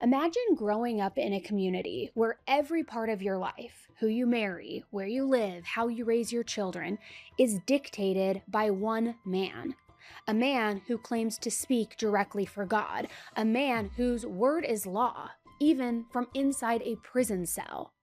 Imagine growing up in a community where every part of your life, who you marry, where you live, how you raise your children, is dictated by one man. A man who claims to speak directly for God, a man whose word is law, even from inside a prison cell.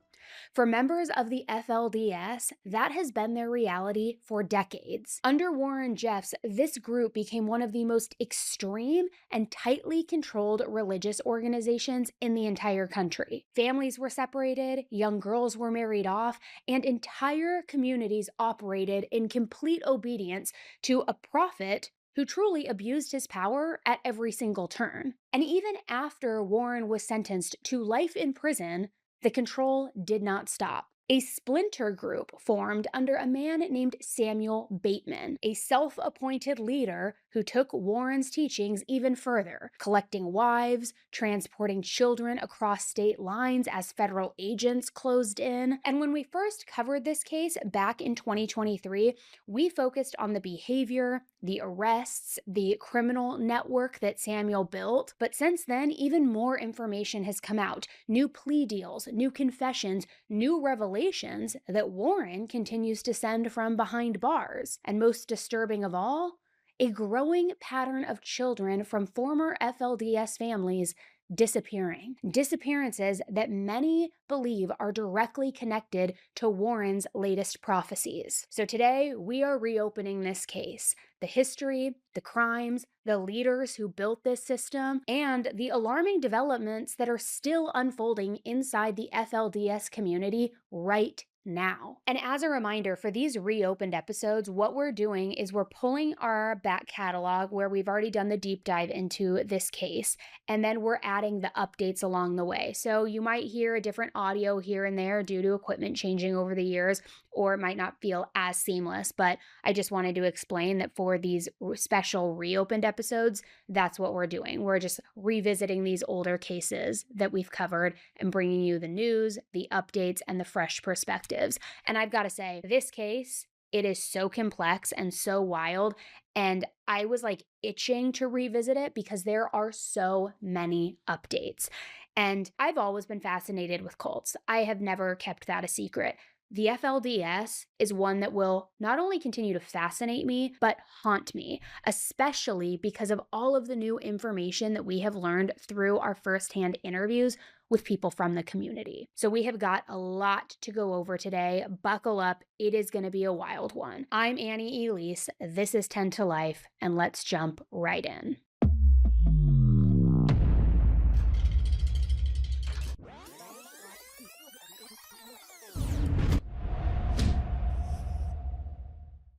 For members of the FLDS, that has been their reality for decades. Under Warren Jeffs, this group became one of the most extreme and tightly controlled religious organizations in the entire country. Families were separated, young girls were married off, and entire communities operated in complete obedience to a prophet who truly abused his power at every single turn. And even after Warren was sentenced to life in prison, the control did not stop. A splinter group formed under a man named Samuel Bateman, a self-appointed leader who took Warren's teachings even further, collecting wives, transporting children across state lines as federal agents closed in. And when we first covered this case back in 2023, we focused on the behavior, the arrests, the criminal network that Samuel built. But since then, even more information has come out. New plea deals, new confessions, new revelations that Warren continues to send from behind bars. And most disturbing of all, a growing pattern of children from former FLDS families disappearing. Disappearances that many believe are directly connected to Warren's latest prophecies. So today, we are reopening this case. The history, the crimes, the leaders who built this system, and the alarming developments that are still unfolding inside the FLDS community right now. And as a reminder, for these reopened episodes, what we're doing is we're pulling our back catalog where we've already done the deep dive into this case, and then we're adding the updates along the way. So you might hear a different audio here and there due to equipment changing over the years, or it might not feel as seamless, but I just wanted to explain that for these special reopened episodes, that's what we're doing. We're just revisiting these older cases that we've covered and bringing you the news, the updates, and the fresh perspectives. And I've got to say, this case, it is so complex and so wild, and I was like itching to revisit it because there are so many updates. And I've always been fascinated with cults. I have never kept that a secret. The FLDS is one that will not only continue to fascinate me, but haunt me, especially because of all of the new information that we have learned through our firsthand interviews with people from the community. So we have got a lot to go over today. Buckle up, it is going to be a wild one. I'm Annie Elise, this is 10 to Life, and let's jump right in.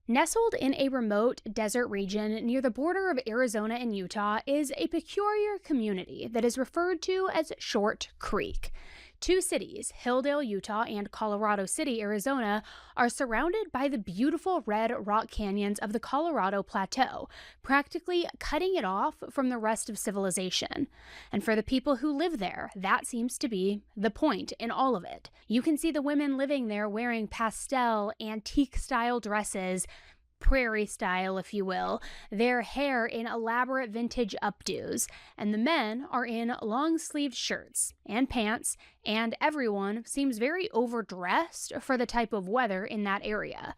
Nestled in a remote desert region near the border of Arizona and Utah is a peculiar community that is referred to as Short Creek. Two cities, Hilldale, Utah and Colorado City, Arizona, are surrounded by the beautiful red rock canyons of the Colorado Plateau, practically cutting it off from the rest of civilization. And for the people who live there, that seems to be the point in all of it. You can see the women living there wearing pastel, antique-style dresses, prairie style, if you will, their hair in elaborate vintage updos, and the men are in long-sleeved shirts and pants, and everyone seems very overdressed for the type of weather in that area.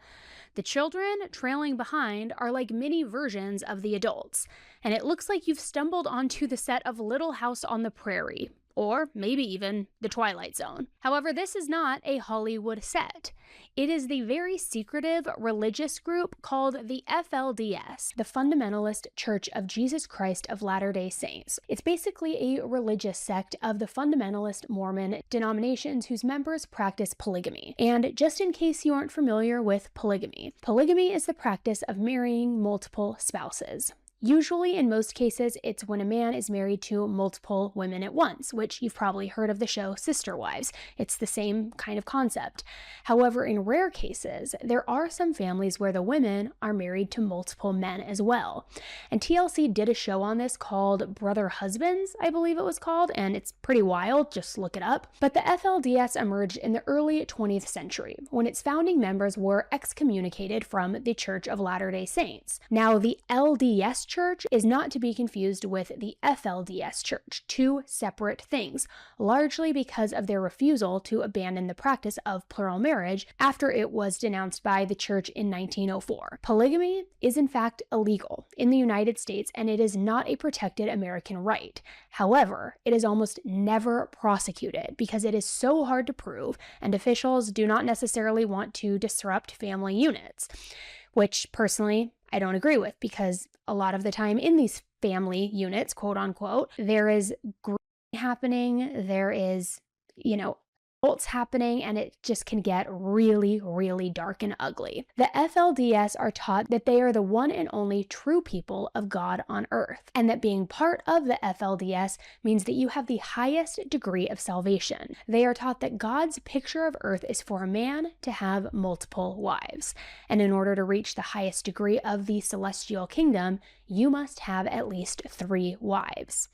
The children trailing behind are like mini versions of the adults, and it looks like you've stumbled onto the set of Little House on the Prairie, or maybe even The Twilight Zone. However, this is not a Hollywood set. It is the very secretive religious group called the FLDS, the Fundamentalist Church of Jesus Christ of Latter-day Saints. It's basically a religious sect of the fundamentalist Mormon denominations whose members practice polygamy. And just in case you aren't familiar with polygamy, polygamy is the practice of marrying multiple spouses. Usually, in most cases, it's when a man is married to multiple women at once, which you've probably heard of the show Sister Wives. It's the same kind of concept. However, in rare cases, there are some families where the women are married to multiple men as well. And TLC did a show on this called Brother Husbands, I believe it was called, and it's pretty wild, just look it up. But the FLDS emerged in the early 20th century, when its founding members were excommunicated from the Church of Latter-day Saints. Now, the LDS Church is not to be confused with the FLDS Church, two separate things, largely because of their refusal to abandon the practice of plural marriage after it was denounced by the church in 1904. Polygamy is in fact illegal in the United States, and it is not a protected American right. However, it is almost never prosecuted because it is so hard to prove, and officials do not necessarily want to disrupt family units, which personally I don't agree with, because a lot of the time in these family units, quote unquote, there is grooming happening, there is, cults happening, and it just can get really, really dark and ugly. The FLDS are taught that they are the one and only true people of God on earth, and that being part of the FLDS means that you have the highest degree of salvation. They are taught that God's picture of earth is for a man to have multiple wives, and in order to reach the highest degree of the celestial kingdom, you must have at least 3 wives.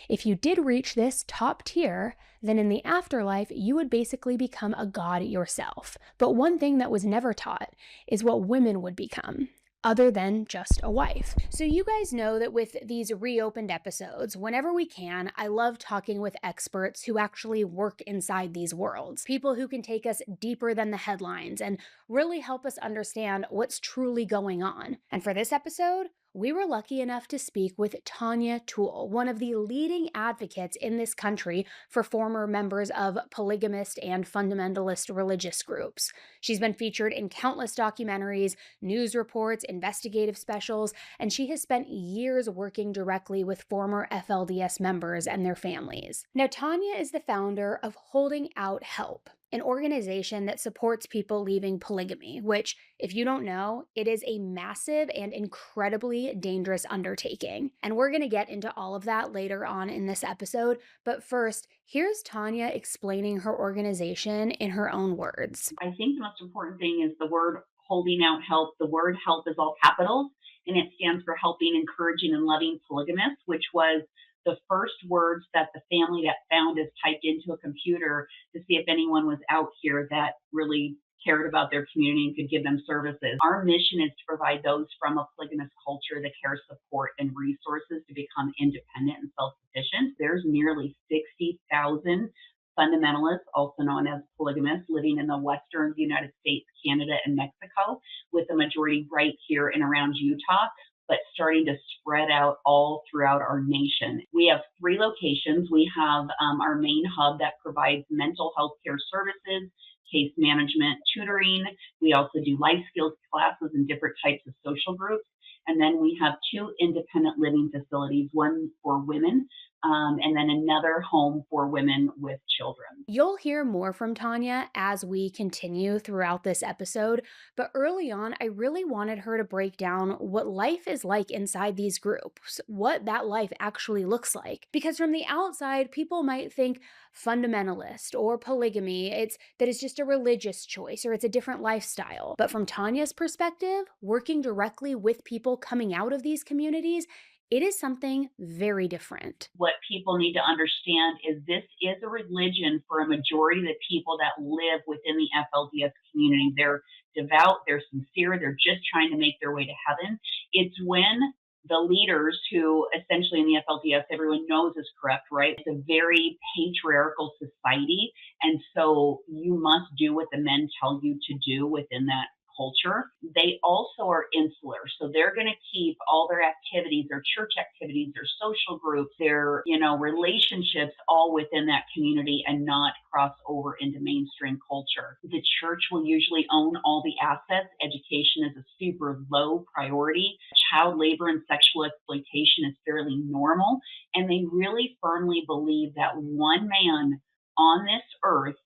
If you did reach this top tier, then in the afterlife, you would basically become a god yourself. But one thing that was never taught is what women would become, other than just a wife. So you guys know that with these reopened episodes, whenever we can, I love talking with experts who actually work inside these worlds, people who can take us deeper than the headlines and really help us understand what's truly going on. And for this episode, we were lucky enough to speak with Tanya Toole, one of the leading advocates in this country for former members of polygamist and fundamentalist religious groups. She's been featured in countless documentaries, news reports, investigative specials, and she has spent years working directly with former FLDS members and their families. Now, Tanya is the founder of Holding Out Help, an organization that supports people leaving polygamy, which, if you don't know, it is a massive and incredibly dangerous undertaking. And we're going to get into all of that later on in this episode. But first, here's Tanya explaining her organization in her own words. I think the most important thing is the word Holding Out Help. The word help is all capitals, and it stands for helping, encouraging, and loving polygamists, which was the first words that the family that found us typed into a computer to see if anyone was out here that really cared about their community and could give them services. Our mission is to provide those from a polygamous culture the care, support, and resources to become independent and self-sufficient. There's nearly 60,000 fundamentalists, also known as polygamists, living in the Western United States, Canada, and Mexico, with the majority right here and around Utah, but starting to spread out all throughout our nation. We have 3 locations. We have our main hub that provides mental health care services, case management, tutoring. We also do life skills classes and different types of social groups. And then we have 2 independent living facilities, one for women, and then another home for women with children. You'll hear more from Tanya as we continue throughout this episode, but early on, I really wanted her to break down what life is like inside these groups, what that life actually looks like. Because from the outside, people might think fundamentalist or polygamy, it's just a religious choice or it's a different lifestyle. But from Tanya's perspective, working directly with people coming out of these communities, it is something very different. What people need to understand is this is a religion for a majority of the people that live within the FLDS community. They're devout, they're sincere, they're just trying to make their way to heaven. It's when the leaders who essentially in the FLDS, everyone knows is corrupt, right? It's a very patriarchal society. And so you must do what the men tell you to do within that culture. They also are insular. So they're going to keep all their activities, their church activities, their social groups, their, relationships all within that community and not cross over into mainstream culture. The church will usually own all the assets. Education is a super low priority. Child labor and sexual exploitation is fairly normal. And they really firmly believe that one man on this earth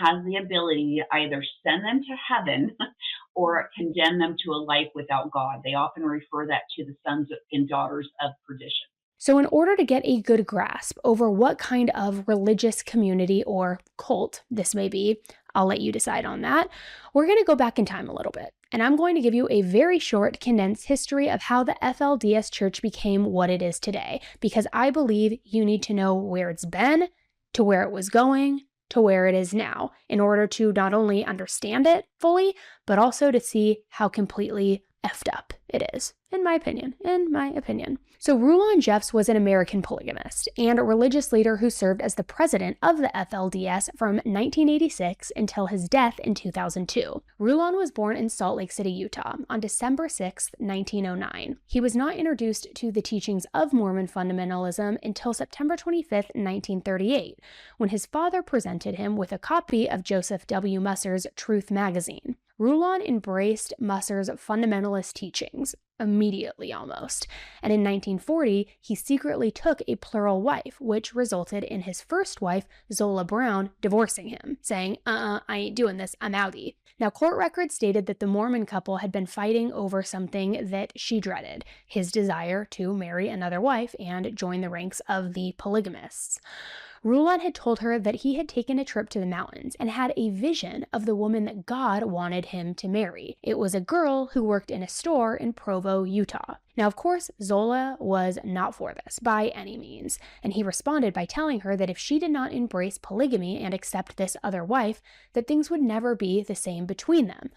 has the ability to either send them to heaven or condemn them to a life without God. They often refer that to the sons and daughters of perdition. So in order to get a good grasp over what kind of religious community or cult this may be, I'll let you decide on that, we're going to go back in time a little bit. And I'm going to give you a very short, condensed history of how the FLDS Church became what it is today, because I believe you need to know where it's been, to where it was going, to where it is now, in order to not only understand it fully, but also to see how completely effed up It is, in my opinion. In my opinion. So Rulon Jeffs was an American polygamist and a religious leader who served as the president of the FLDS from 1986 until his death in 2002. Rulon was born in Salt Lake City, Utah, on December 6, 1909. He was not introduced to the teachings of Mormon fundamentalism until September 25, 1938, when his father presented him with a copy of Joseph W. Musser's Truth magazine. Rulon embraced Musser's fundamentalist teachings, immediately almost, and in 1940, he secretly took a plural wife, which resulted in his first wife, Zola Brown, divorcing him, saying, I ain't doing this, I'm outie. Now, court records stated that the Mormon couple had been fighting over something that she dreaded, his desire to marry another wife and join the ranks of the polygamists. Rulon had told her that he had taken a trip to the mountains and had a vision of the woman that God wanted him to marry. It was a girl who worked in a store in Provo, Utah. Now, of course, Zola was not for this by any means, and he responded by telling her that if she did not embrace polygamy and accept this other wife, that things would never be the same between them.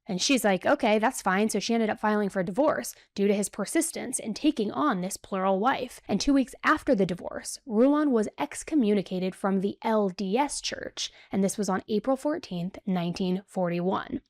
And she's like, okay, that's fine. So she ended up filing for divorce due to his persistence in taking on this plural wife. And 2 weeks after the divorce, Rulon was excommunicated from the LDS church. And this was on April 14th, 1941.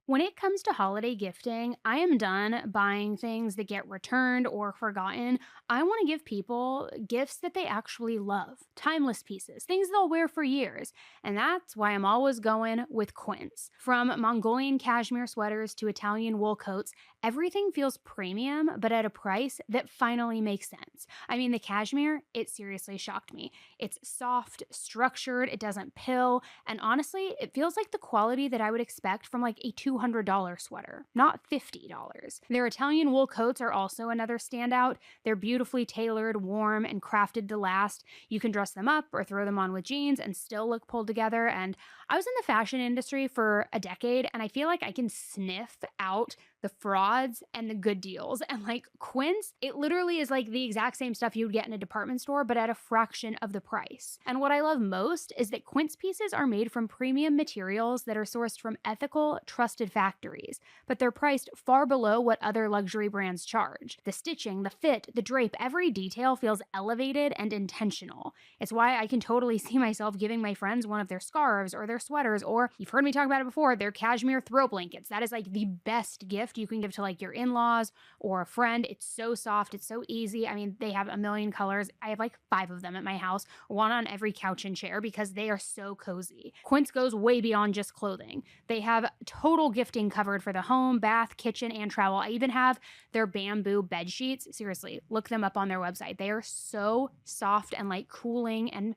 When it comes to holiday gifting, I am done buying things that get returned or forgotten. I want to give people gifts that they actually love, timeless pieces, things they'll wear for years. And that's why I'm always going with Quince. From Mongolian cashmere sweaters to Italian wool coats, everything feels premium, but at a price that finally makes sense. I mean, the cashmere, it seriously shocked me. It's soft, structured, it doesn't pill, and honestly, it feels like the quality that I would expect from like a $200 sweater, not $50. Their Italian wool coats are also another standout. They're beautifully tailored, warm, and crafted to last. You can dress them up or throw them on with jeans and still look pulled together. And I was in the fashion industry for a decade, and I feel like I can sniff out the frauds and the good deals. And like Quince, it literally is like the exact same stuff you would get in a department store, but at a fraction of the price. And what I love most is that Quince pieces are made from premium materials that are sourced from ethical, trusted factories, but they're priced far below what other luxury brands charge. The stitching, the fit, the drape, every detail feels elevated and intentional. It's why I can totally see myself giving my friends one of their scarves or their sweaters, or you've heard me talk about it before, their cashmere throw blankets. That is like the best gift you can give to like your in-laws or a friend. It's so soft, it's so easy. I mean, they have a million colors. I have like 5 of them at my house, one on every couch and chair because they are so cozy. Quince goes way beyond just clothing. They have total gifting covered for the home, bath, kitchen, and travel. I even have their bamboo bed sheets. Seriously, look them up on their website. They are so soft and like cooling and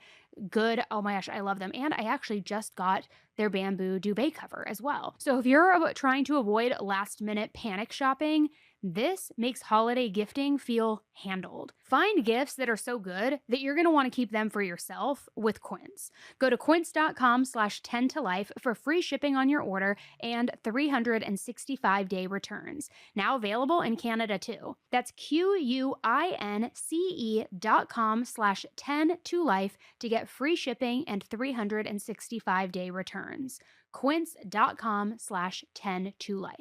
good. Oh my gosh, I love them. And I actually just got their bamboo duvet cover as well. So if you're trying to avoid last minute panic shopping, this makes holiday gifting feel handled. Find gifts that are so good that you're going to want to keep them for yourself with Quince. Go to quince.com/10tolife for free shipping on your order and 365-day returns. Now available in Canada too. That's QUINCE.com/10tolife to get free shipping and 365-day returns. Quince.com/10tolife.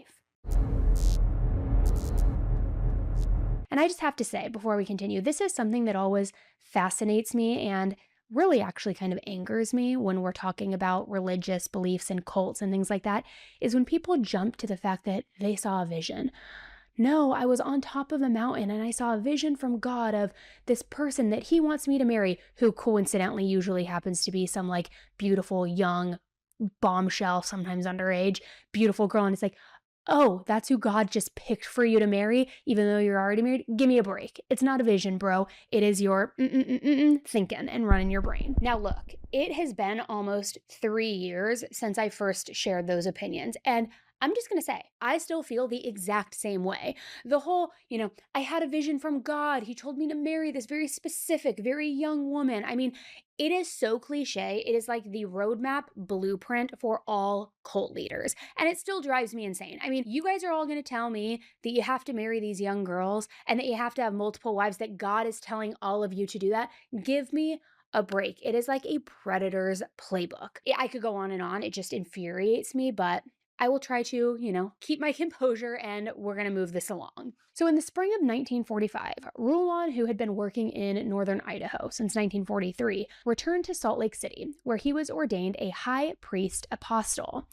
And I just have to say, before we continue, this is something that always fascinates me and really actually kind of angers me when we're talking about religious beliefs and cults and things like that, is when people jump to the fact that they saw a vision. No, I was on top of a mountain and I saw a vision from God of this person that he wants me to marry, who coincidentally usually happens to be some like beautiful, young, bombshell, sometimes underage, beautiful girl. And it's like, oh, that's who God just picked for you to marry, even though you're already married? Give me a break. It's not a vision, bro. It is your thinking and running your brain. Now look, it has been almost 3 years since I first shared those opinions, and I'm just going to say, I still feel the exact same way. The whole, I had a vision from God. He told me to marry this very specific, very young woman. I mean, it is so cliche. It is like the roadmap blueprint for all cult leaders. And it still drives me insane. I mean, you guys are all going to tell me that you have to marry these young girls and that you have to have multiple wives, that God is telling all of you to do that. Give me a break. It is like a predator's playbook. I could go on and on. It just infuriates me, but I will try to, keep my composure and we're going to move this along. So in the spring of 1945, Rulon, who had been working in northern Idaho since 1943, returned to Salt Lake City, where he was ordained a high priest apostle.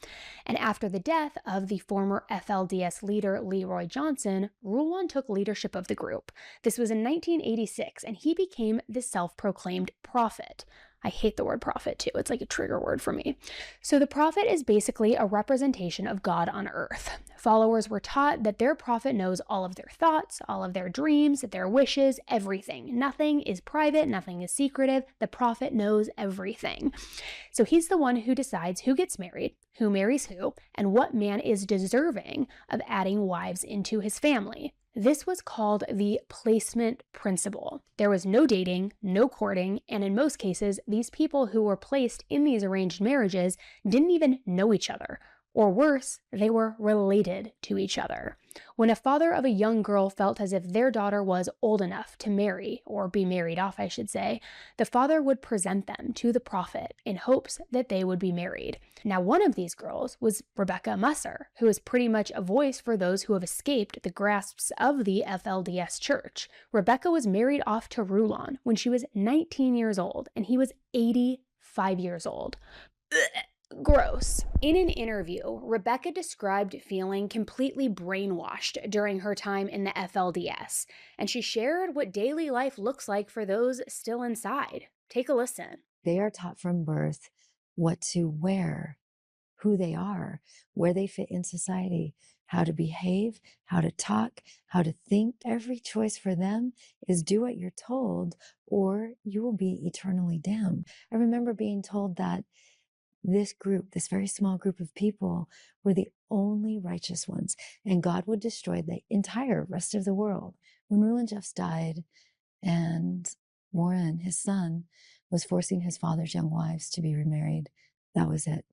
And after the death of the former FLDS leader Leroy Johnson, Rulon took leadership of the group. This was in 1986, and he became the self-proclaimed prophet. I hate the word prophet too. It's like a trigger word for me. So the prophet is basically a representation of God on earth. Followers were taught that their prophet knows all of their thoughts, all of their dreams, their wishes, everything. Nothing is private, nothing is secretive. The prophet knows everything. So he's the one who decides who gets married, who marries who, and what man is deserving of adding wives into his family. This was called the placement principle. There was no dating, no courting, and in most cases, these people who were placed in these arranged marriages didn't even know each other. Or worse, they were related to each other. When a father of a young girl felt as if their daughter was old enough to marry, or be married off, I should say, the father would present them to the prophet in hopes that they would be married. Now, one of these girls was Rebecca Musser, who is pretty much a voice for those who have escaped the grasps of the FLDS church. Rebecca was married off to Rulon when she was 19 years old, and he was 85 years old. Gross. In an interview, Rebecca described feeling completely brainwashed during her time in the FLDS, and she shared what daily life looks like for those still inside. Take a listen. They are taught from birth what to wear, who they are, where they fit in society, how to behave, how to talk, how to think. Every choice for them is do what you're told or you will be eternally damned. I remember being told that this group, this very small group of people, were the only righteous ones, and God would destroy the entire rest of the world. When Rulon Jeffs died and Warren, his son, was forcing his father's young wives to be remarried, that was it.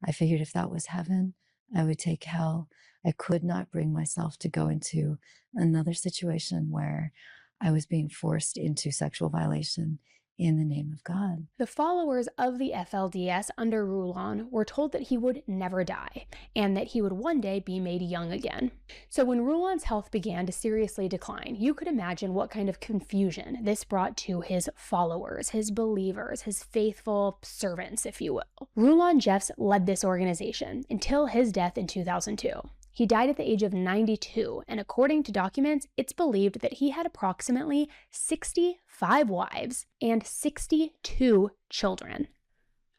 I figured if that was heaven, I would take hell. I could not bring myself to go into another situation where I was being forced into sexual violation in the name of God. The followers of the FLDS under Rulon were told that he would never die and that he would one day be made young again. So when Rulon's health began to seriously decline, you could imagine what kind of confusion this brought to his followers, his believers, his faithful servants, if you will. Rulon Jeffs led this organization until his death in 2002. He died at the age of 92, and according to documents, it's believed that he had approximately 65 wives and 62 children.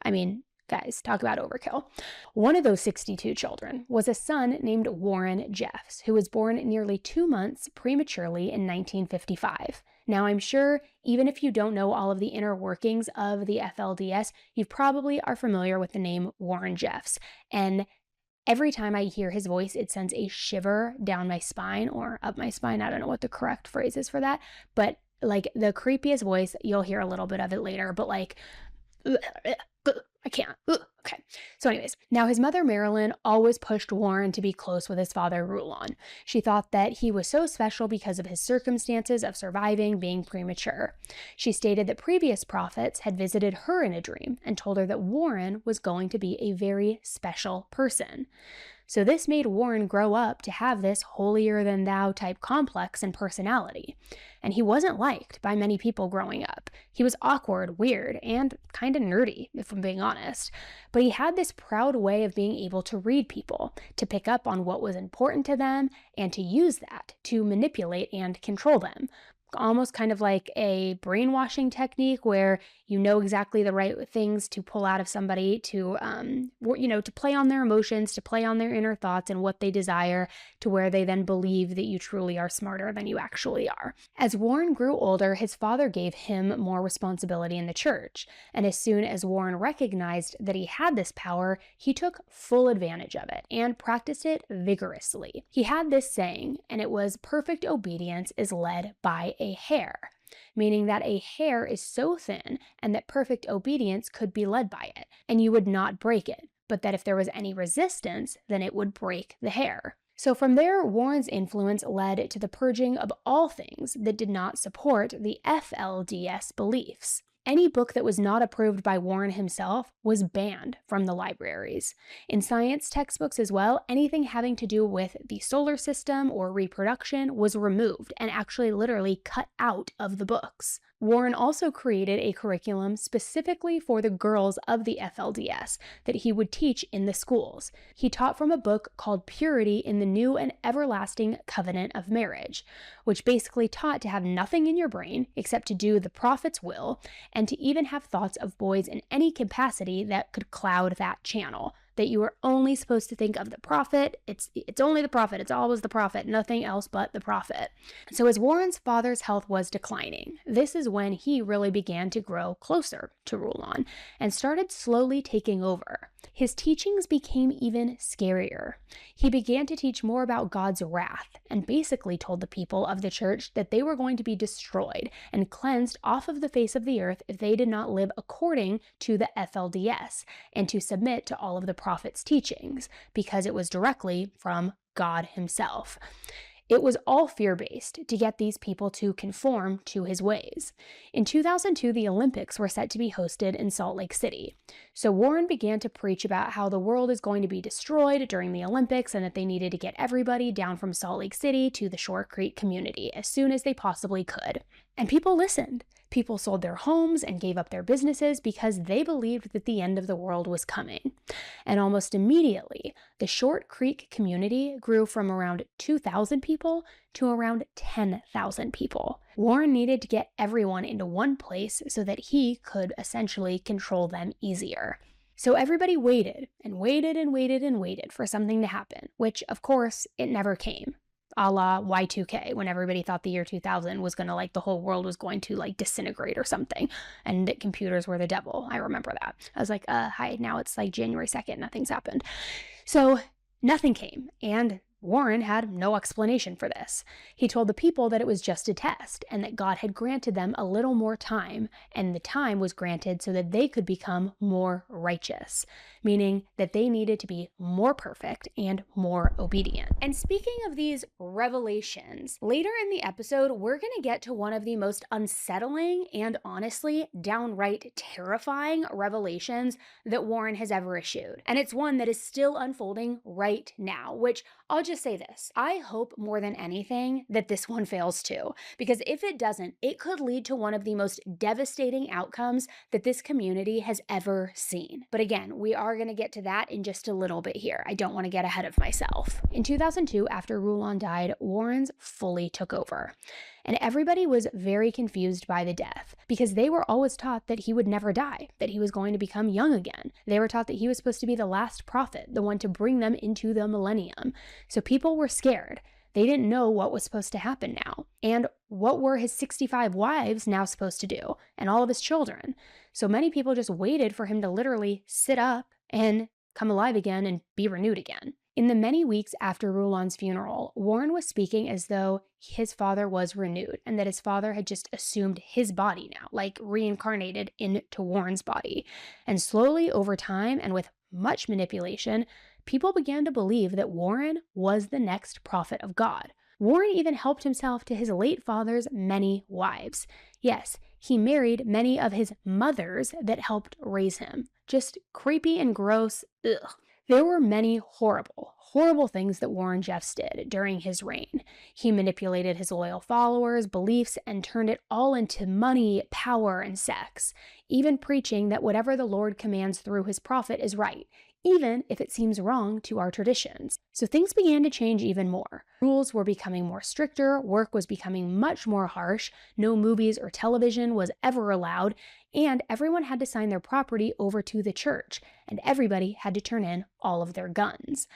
I mean, guys, talk about overkill. One of those 62 children was a son named Warren Jeffs, who was born nearly 2 months prematurely in 1955. Now, I'm sure even if you don't know all of the inner workings of the FLDS, you probably are familiar with the name Warren Jeffs, and every time I hear his voice, it sends a shiver down my spine or up my spine. I don't know what the correct phrase is for that, but like the creepiest voice, you'll hear a little bit of it later, but like, I can't. Okay. So anyways, now his mother, Marilyn, always pushed Warren to be close with his father, Rulon. She thought that he was so special because of his circumstances of surviving being premature. She stated that previous prophets had visited her in a dream and told her that Warren was going to be a very special person. So this made Warren grow up to have this holier-than-thou type complex and personality. And he wasn't liked by many people growing up. He was awkward, weird, and kind of nerdy, if I'm being honest. But he had this proud way of being able to read people, to pick up on what was important to them, and to use that to manipulate and control them. Almost kind of like a brainwashing technique where you know exactly the right things to pull out of somebody to, to play on their emotions, to play on their inner thoughts and what they desire, to where they then believe that you truly are smarter than you actually are. As Warren grew older, his father gave him more responsibility in the church. And as soon as Warren recognized that he had this power, he took full advantage of it and practiced it vigorously. He had this saying, and it was, "Perfect obedience is led by a hair," meaning that a hair is so thin and that perfect obedience could be led by it, and you would not break it, but that if there was any resistance, then it would break the hair. So from there, Warren's influence led to the purging of all things that did not support the FLDS beliefs. Any book that was not approved by Warren himself was banned from the libraries. In science textbooks as well, anything having to do with the solar system or reproduction was removed and actually literally cut out of the books. Warren also created a curriculum specifically for the girls of the FLDS that he would teach in the schools. He taught from a book called Purity in the New and Everlasting Covenant of Marriage, which basically taught to have nothing in your brain except to do the prophet's will, and to even have thoughts of boys in any capacity that could cloud that channel. That you are only supposed to think of the prophet. It's only the prophet. It's always the prophet. Nothing else but the prophet. So as Warren's father's health was declining, this is when he really began to grow closer to Rulon and started slowly taking over. His teachings became even scarier. He began to teach more about God's wrath and basically told the people of the church that they were going to be destroyed and cleansed off of the face of the earth if they did not live according to the FLDS and to submit to all of the prophet's teachings, because it was directly from God himself. It was all fear-based to get these people to conform to his ways. In 2002, the Olympics were set to be hosted in Salt Lake City. So Warren began to preach about how the world is going to be destroyed during the Olympics and that they needed to get everybody down from Salt Lake City to the Shore Creek community as soon as they possibly could. And people listened. People sold their homes and gave up their businesses because they believed that the end of the world was coming. And almost immediately, the Short Creek community grew from around 2,000 people to around 10,000 people. Warren needed to get everyone into one place so that he could essentially control them easier. So everybody waited and waited and waited and waited for something to happen, which, of course, it never came. A la Y2K, when everybody thought the year 2000 was going to, like, the whole world was going to, like, disintegrate or something, and that computers were the devil. I remember that. I was like, hi, now it's like January 2nd, nothing's happened. So nothing came, and Warren had no explanation for this. He told the people that it was just a test and that God had granted them a little more time, and the time was granted so that they could become more righteous, meaning that they needed to be more perfect and more obedient. And speaking of these revelations, later in the episode, we're going to get to one of the most unsettling and honestly downright terrifying revelations that Warren has ever issued. And it's one that is still unfolding right now, which I'll just say this. I hope more than anything that this one fails too, because if it doesn't, it could lead to one of the most devastating outcomes that this community has ever seen. But again, we are going to get to that in just a little bit here. I don't want to get ahead of myself. In 2002, after Rulon died, Warrens fully took over. And everybody was very confused by the death because they were always taught that he would never die, that he was going to become young again. They were taught that he was supposed to be the last prophet, the one to bring them into the millennium. So people were scared. They didn't know what was supposed to happen now. And what were his 65 wives now supposed to do? And all of his children. So many people just waited for him to literally sit up and come alive again and be renewed again. In the many weeks after Rulon's funeral, Warren was speaking as though his father was renewed and that his father had just assumed his body now, like reincarnated into Warren's body. And slowly over time and with much manipulation, people began to believe that Warren was the next prophet of God. Warren even helped himself to his late father's many wives. Yes, he married many of his mothers that helped raise him. Just creepy and gross. Ugh. There were many horrible things that Warren Jeffs did during his reign. He manipulated his loyal followers' beliefs and turned it all into money, power, and sex, even preaching that whatever the Lord commands through his prophet is right, even if it seems wrong to our traditions. So things began to change even more. Rules were becoming more stricter, work was becoming much more harsh, no movies or television was ever allowed, and everyone had to sign their property over to the church, and everybody had to turn in all of their guns.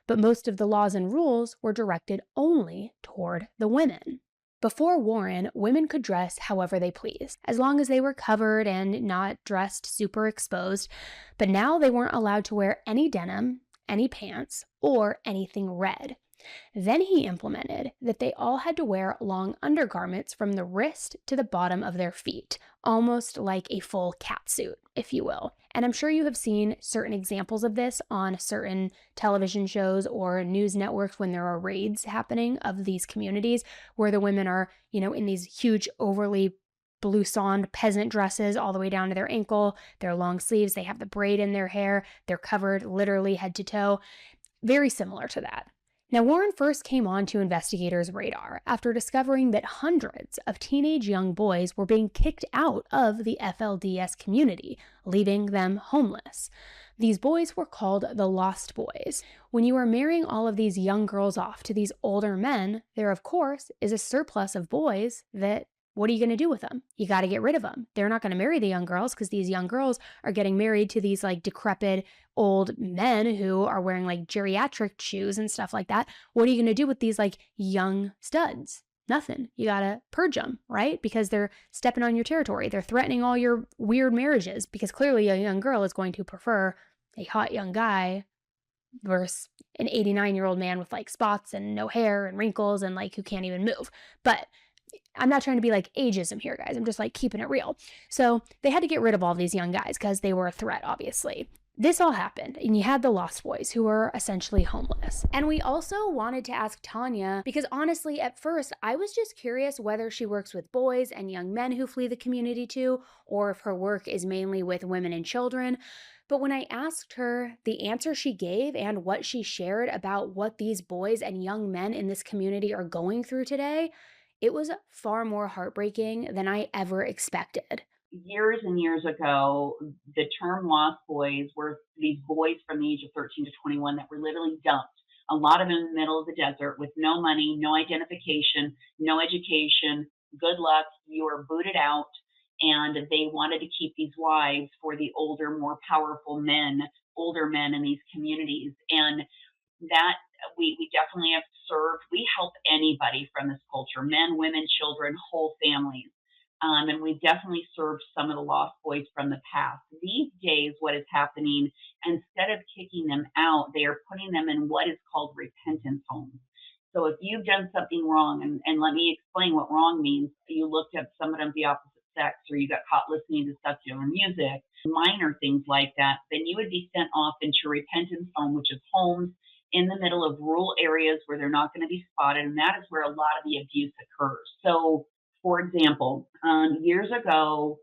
But most of the laws and rules were directed only toward the women. Before Warren, women could dress however they pleased, as long as they were covered and not dressed super exposed, but now they weren't allowed to wear any denim, any pants, or anything red. Then he implemented that they all had to wear long undergarments from the wrist to the bottom of their feet, almost like a full catsuit, if you will. And I'm sure you have seen certain examples of this on certain television shows or news networks when there are raids happening of these communities where the women are, in these huge overly blouson peasant dresses all the way down to their ankle, their long sleeves, they have the braid in their hair, they're covered literally head to toe. Very similar to that. Now, Warren first came onto investigators' radar after discovering that hundreds of teenage young boys were being kicked out of the FLDS community, leaving them homeless. These boys were called the Lost Boys. When you are marrying all of these young girls off to these older men, there, of course, is a surplus of boys that what are you going to do with them? You got to get rid of them. They're not going to marry the young girls because these young girls are getting married to these like decrepit old men who are wearing like geriatric shoes and stuff like that. What are you going to do with these like young studs? Nothing. You got to purge them, right? Because they're stepping on your territory. They're threatening all your weird marriages because clearly a young girl is going to prefer a hot young guy versus an 89-year-old man with like spots and no hair and wrinkles and like who can't even move. But I'm not trying to be like ageism here, guys. I'm just like keeping it real. So they had to get rid of all these young guys because they were a threat, obviously. This all happened, and you had the Lost Boys who were essentially homeless. And we also wanted to ask Tanya, because honestly, at first, I was just curious whether she works with boys and young men who flee the community too, or if her work is mainly with women and children. But when I asked her, the answer she gave and what she shared about what these boys and young men in this community are going through today, it was far more heartbreaking than I ever expected. Years and years ago, the term Lost Boys were these boys from the age of 13 to 21 that were literally dumped, a lot of them in the middle of the desert with no money, no identification, no education. Good luck, you are booted out. And they wanted to keep these wives for the older, more powerful men, older men in these communities. And that we definitely have served. We help anybody from this culture, men, women, children, whole families. And we've definitely served some of the Lost Boys from the past. These days, what is happening, instead of kicking them out, they are putting them in what is called repentance homes. So if you've done something wrong, and let me explain what wrong means, you looked at someone of the opposite sex, or you got caught listening to secular music, minor things like that, then you would be sent off into a repentance home, which is homes in the middle of rural areas where they're not going to be spotted, and that is where a lot of the abuse occurs. So, for example, years ago,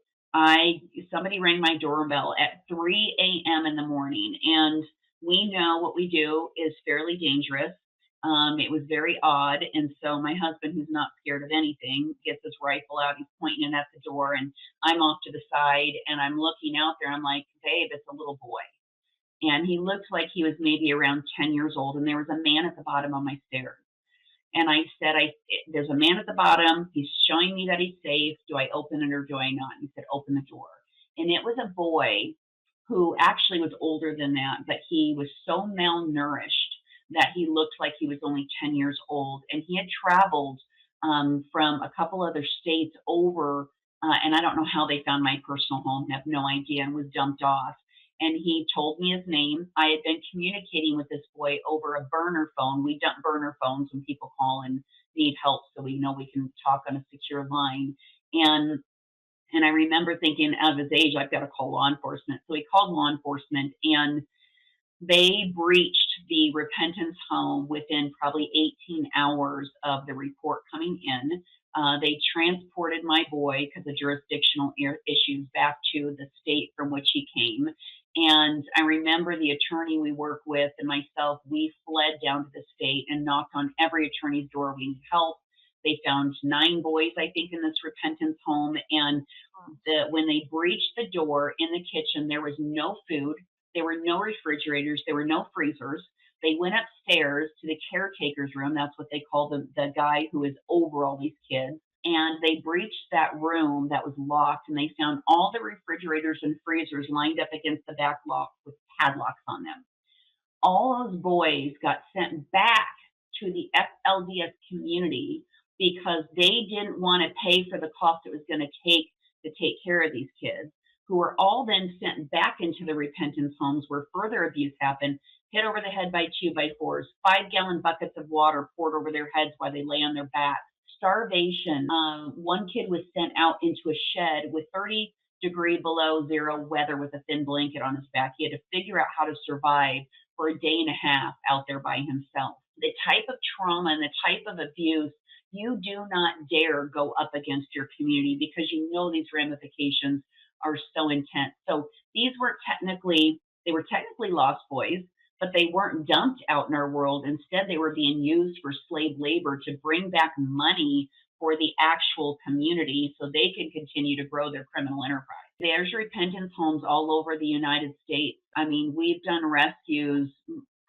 somebody rang my doorbell at 3 a.m. in the morning, and we know what we do is fairly dangerous. It was very odd, and so my husband, who's not scared of anything, gets his rifle out, he's pointing it at the door, and I'm off to the side, and I'm looking out there, I'm like, babe, it's a little boy. And he looked like he was maybe around 10 years old, and there was a man at the bottom of my stairs. And I said, there's a man at the bottom. He's showing me that he's safe. Do I open it or do I not? He said, open the door. And it was a boy who actually was older than that, but he was so malnourished that he looked like he was only 10 years old. And he had traveled from a couple other states over, and I don't know how they found my personal home, have no idea, and was dumped off. And he told me his name. I had been communicating with this boy over a burner phone. We dump burner phones when people call and need help, so we know we can talk on a secure line. And I remember thinking, of his age, I've got to call law enforcement. So he called law enforcement, and they breached the repentance home within probably 18 hours of the report coming in. They transported my boy because of jurisdictional issues back to the state from which he came. And I remember the attorney we work with and myself, we fled down to the state and knocked on every attorney's door. We need help. They found 9 boys, I think, in this repentance home. And when they breached the door in the kitchen, there was no food. There were no refrigerators. There were no freezers. They went upstairs to the caretaker's room. That's what they call the guy who is over all these kids. And they breached that room that was locked, and they found all the refrigerators and freezers lined up against the back lock with padlocks on them. All those boys got sent back to the FLDS community because they didn't want to pay for the cost it was going to take care of these kids, who were all then sent back into the repentance homes where further abuse happened, hit over the head by 2x4s, 5-gallon buckets of water poured over their heads while they lay on their backs. Starvation. One kid was sent out into a shed with 30-degree below zero weather with a thin blanket on his back. He had to figure out how to survive for a day and a half out there by himself. The type of trauma and the type of abuse you do not dare go up against your community because you know these ramifications are so intense. So these were technically lost boys, but they weren't dumped out in our world. Instead, they were being used for slave labor to bring back money for the actual community so they could continue to grow their criminal enterprise. There's repentance homes all over the United States. I mean, we've done rescues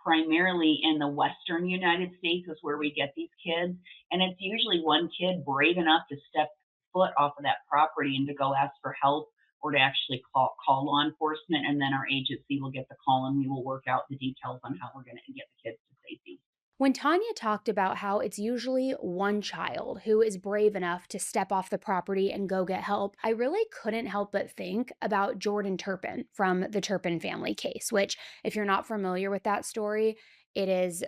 primarily in the Western United States is where we get these kids. And it's usually one kid brave enough to step foot off of that property and to go ask for help or to actually call law enforcement. And then our agency will get the call and we will work out the details on how we're going to get the kids to safety. When Tanya talked about how it's usually one child who is brave enough to step off the property and go get help, I really couldn't help but think about Jordan Turpin from the Turpin family case, which, if you're not familiar with that story, it is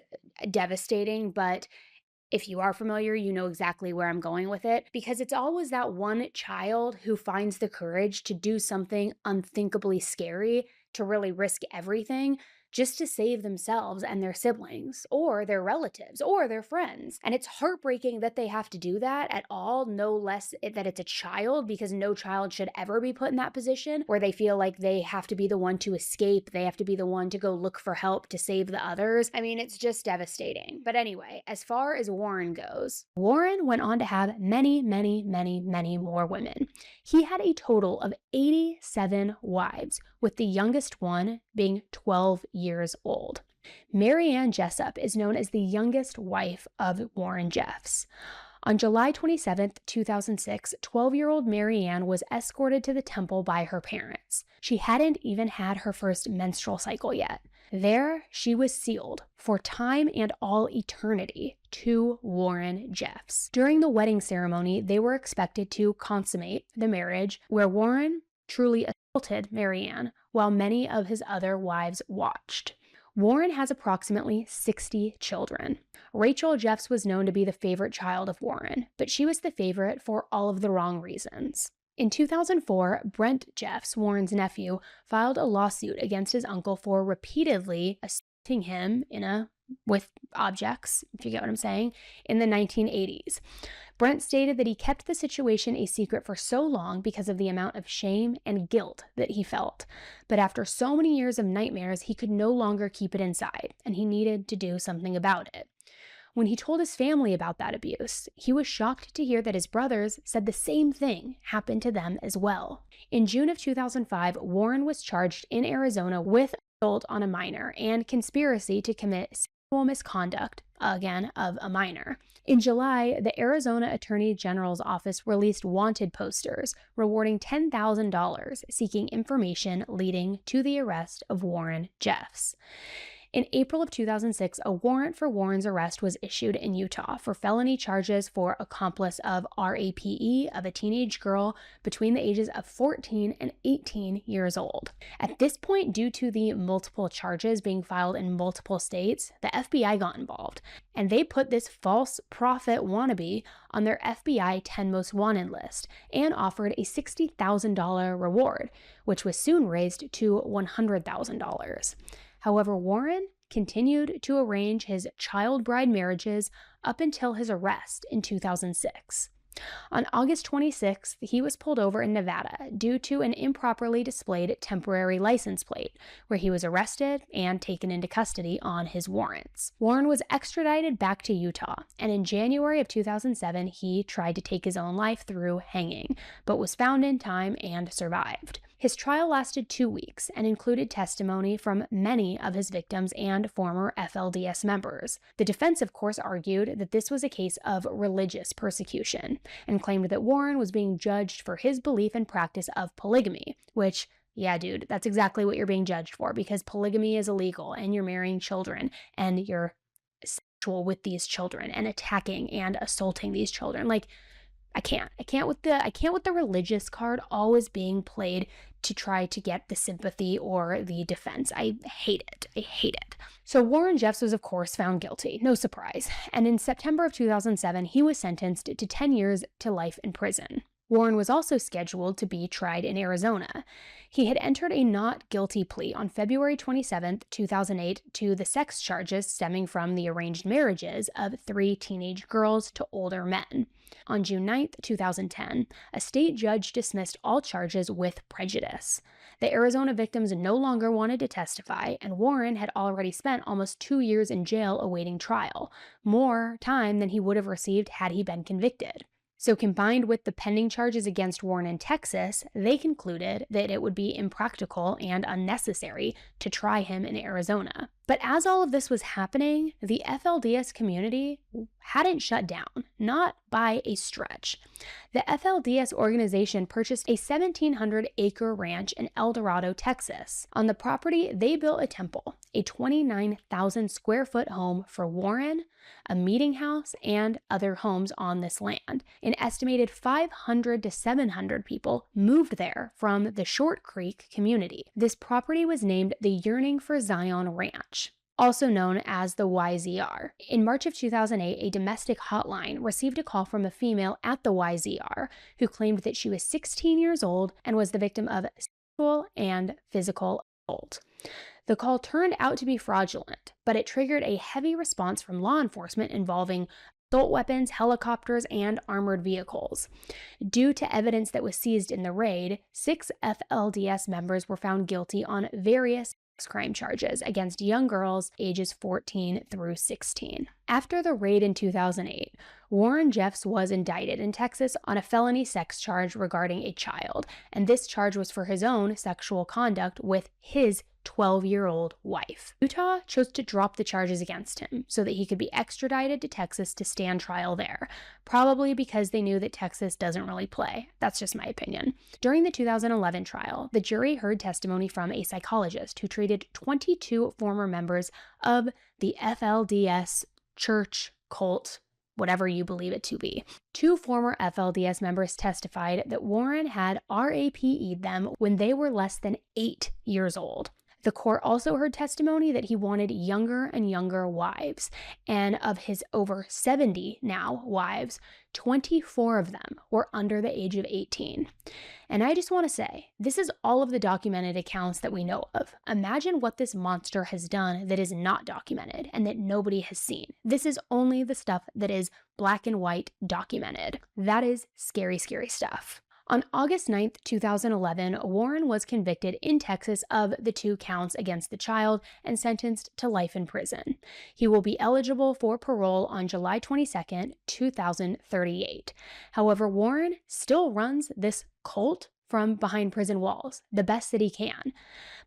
devastating, but if you are familiar, you know exactly where I'm going with it, because it's always that one child who finds the courage to do something unthinkably scary, to really risk everything, just to save themselves and their siblings, or their relatives, or their friends. And it's heartbreaking that they have to do that at all, no less that it's a child, because no child should ever be put in that position where they feel like they have to be the one to escape, they have to be the one to go look for help to save the others. I mean, it's just devastating. But anyway, as far as Warren goes, Warren went on to have many, many, many, many more women. He had a total of 87 wives, with the youngest one being 12 years old. Mary Ann Jessup is known as the youngest wife of Warren Jeffs. On July 27, 2006, 12-year-old Mary Ann was escorted to the temple by her parents. She hadn't even had her first menstrual cycle yet. There, she was sealed for time and all eternity to Warren Jeffs. During the wedding ceremony, they were expected to consummate the marriage, where Warren truly assaulted Mary Ann while many of his other wives watched. Warren has approximately 60 children. Rachel Jeffs was known to be the favorite child of Warren, but she was the favorite for all of the wrong reasons. In 2004, Brent Jeffs, Warren's nephew, filed a lawsuit against his uncle for repeatedly assaulting him with objects, if you get what I'm saying, in the 1980s. Brent stated that he kept the situation a secret for so long because of the amount of shame and guilt that he felt. But after so many years of nightmares, he could no longer keep it inside, and he needed to do something about it. When he told his family about that abuse, he was shocked to hear that his brothers said the same thing happened to them as well. In June of 2005, Warren was charged in Arizona with assault on a minor and conspiracy to commit sexual misconduct, again, of a minor. In July, the Arizona Attorney General's office released wanted posters rewarding $10,000 seeking information leading to the arrest of Warren Jeffs. In April of 2006, a warrant for Warren's arrest was issued in Utah for felony charges for accomplice of RAPE of a teenage girl between the ages of 14 and 18 years old. At this point, due to the multiple charges being filed in multiple states, the FBI got involved, and they put this false prophet wannabe on their FBI 10 Most Wanted list and offered a $60,000 reward, which was soon raised to $100,000. However, Warren continued to arrange his child bride marriages up until his arrest in 2006. On August 26th, he was pulled over in Nevada due to an improperly displayed temporary license plate, where he was arrested and taken into custody on his warrants. Warren was extradited back to Utah, and in January of 2007, he tried to take his own life through hanging, but was found in time and survived. His trial lasted 2 weeks and included testimony from many of his victims and former FLDS members. The defense, of course, argued that this was a case of religious persecution and claimed that Warren was being judged for his belief and practice of polygamy, which, yeah, dude, that's exactly what you're being judged for, because polygamy is illegal and you're marrying children and you're sexual with these children and attacking and assaulting these children. Like, I can't with the religious card always being played to try to get the sympathy or the defense. I hate it. So Warren Jeffs was, of course, found guilty, no surprise. And in September of 2007, he was sentenced to 10 years to life in prison. Warren was also scheduled to be tried in Arizona. He had entered a not guilty plea on February 27, 2008, to the sex charges stemming from the arranged marriages of 3 teenage girls to older men. On June 9, 2010, a state judge dismissed all charges with prejudice. The Arizona victims no longer wanted to testify, and Warren had already spent almost 2 years in jail awaiting trial, more time than he would have received had he been convicted. So combined with the pending charges against Warren in Texas, they concluded that it would be impractical and unnecessary to try him in Arizona. But as all of this was happening, the FLDS community hadn't shut down, not by a stretch. The FLDS organization purchased a 1,700-acre ranch in El Dorado, Texas. On the property, they built a temple, a 29,000-square-foot home for Warren, a meeting house, and other homes on this land. An estimated 500 to 700 people moved there from the Short Creek community. This property was named the Yearning for Zion Ranch, also known as the YZR. In March of 2008, a domestic hotline received a call from a female at the YZR who claimed that she was 16 years old and was the victim of sexual and physical assault. The call turned out to be fraudulent, but it triggered a heavy response from law enforcement involving assault weapons, helicopters, and armored vehicles. Due to evidence that was seized in the raid, 6 FLDS members were found guilty on various crime charges against young girls ages 14 through 16. After the raid in 2008, Warren Jeffs was indicted in Texas on a felony sex charge regarding a child, and this charge was for his own sexual conduct with his 12-year-old wife. Utah chose to drop the charges against him so that he could be extradited to Texas to stand trial there, probably because they knew that Texas doesn't really play. That's just my opinion. During the 2011 trial, the jury heard testimony from a psychologist who treated 22 former members of the FLDS church cult, whatever you believe it to be. 2 former FLDS members testified that Warren had RAPE'd them when they were less than 8 years old. The court also heard testimony that he wanted younger and younger wives, and of his over 70 now wives, 24 of them were under the age of 18. And I just want to say, this is all of the documented accounts that we know of. Imagine what this monster has done that is not documented and that nobody has seen. This is only the stuff that is black and white documented. That is scary, scary stuff. On August 9, 2011, Warren was convicted in Texas of the 2 counts against the child and sentenced to life in prison. He will be eligible for parole on July 22, 2038. However, Warren still runs this cult from behind prison walls, the best that he can.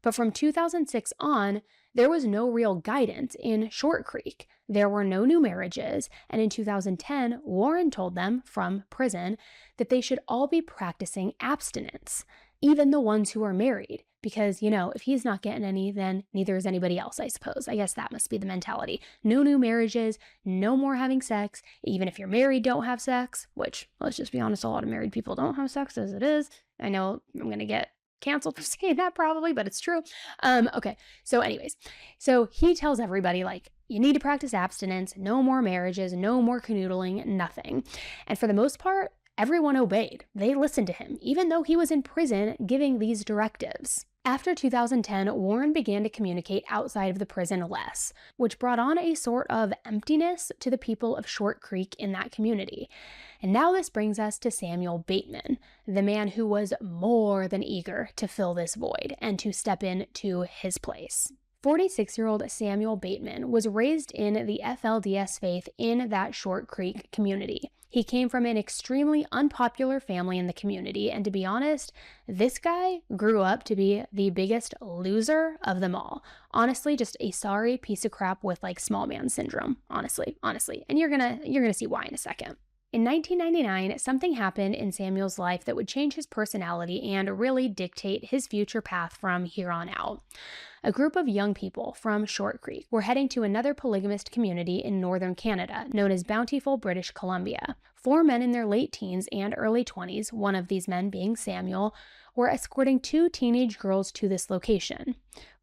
But from 2006 on, there was no real guidance in Short Creek. There were no new marriages, and in 2010, Warren told them from prison that they should all be practicing abstinence, even the ones who are married, because, if he's not getting any, then neither is anybody else, I suppose. I guess that must be the mentality. No new marriages, no more having sex. Even if you're married, don't have sex, which, let's just be honest, a lot of married people don't have sex as it is. I know I'm going to get canceled for saying that probably, but it's true. Okay, so anyways, so he tells everybody, you need to practice abstinence, no more marriages, no more canoodling, nothing. And for the most part, everyone obeyed. They listened to him, even though he was in prison giving these directives. After 2010, Warren began to communicate outside of the prison less, which brought on a sort of emptiness to the people of Short Creek in that community. And now this brings us to Samuel Bateman, the man who was more than eager to fill this void and to step into his place. 46-year-old Samuel Bateman was raised in the FLDS faith in that Short Creek community. He came from an extremely unpopular family in the community, and to be honest, this guy grew up to be the biggest loser of them all. Honestly, just a sorry piece of crap with small man syndrome, honestly. And you're gonna see why in a second. In 1999, something happened in Samuel's life that would change his personality and really dictate his future path from here on out. A group of young people from Short Creek were heading to another polygamist community in northern Canada, known as Bountiful, British Columbia. 4 men in their late teens and early 20s, one of these men being Samuel, were escorting 2 teenage girls to this location,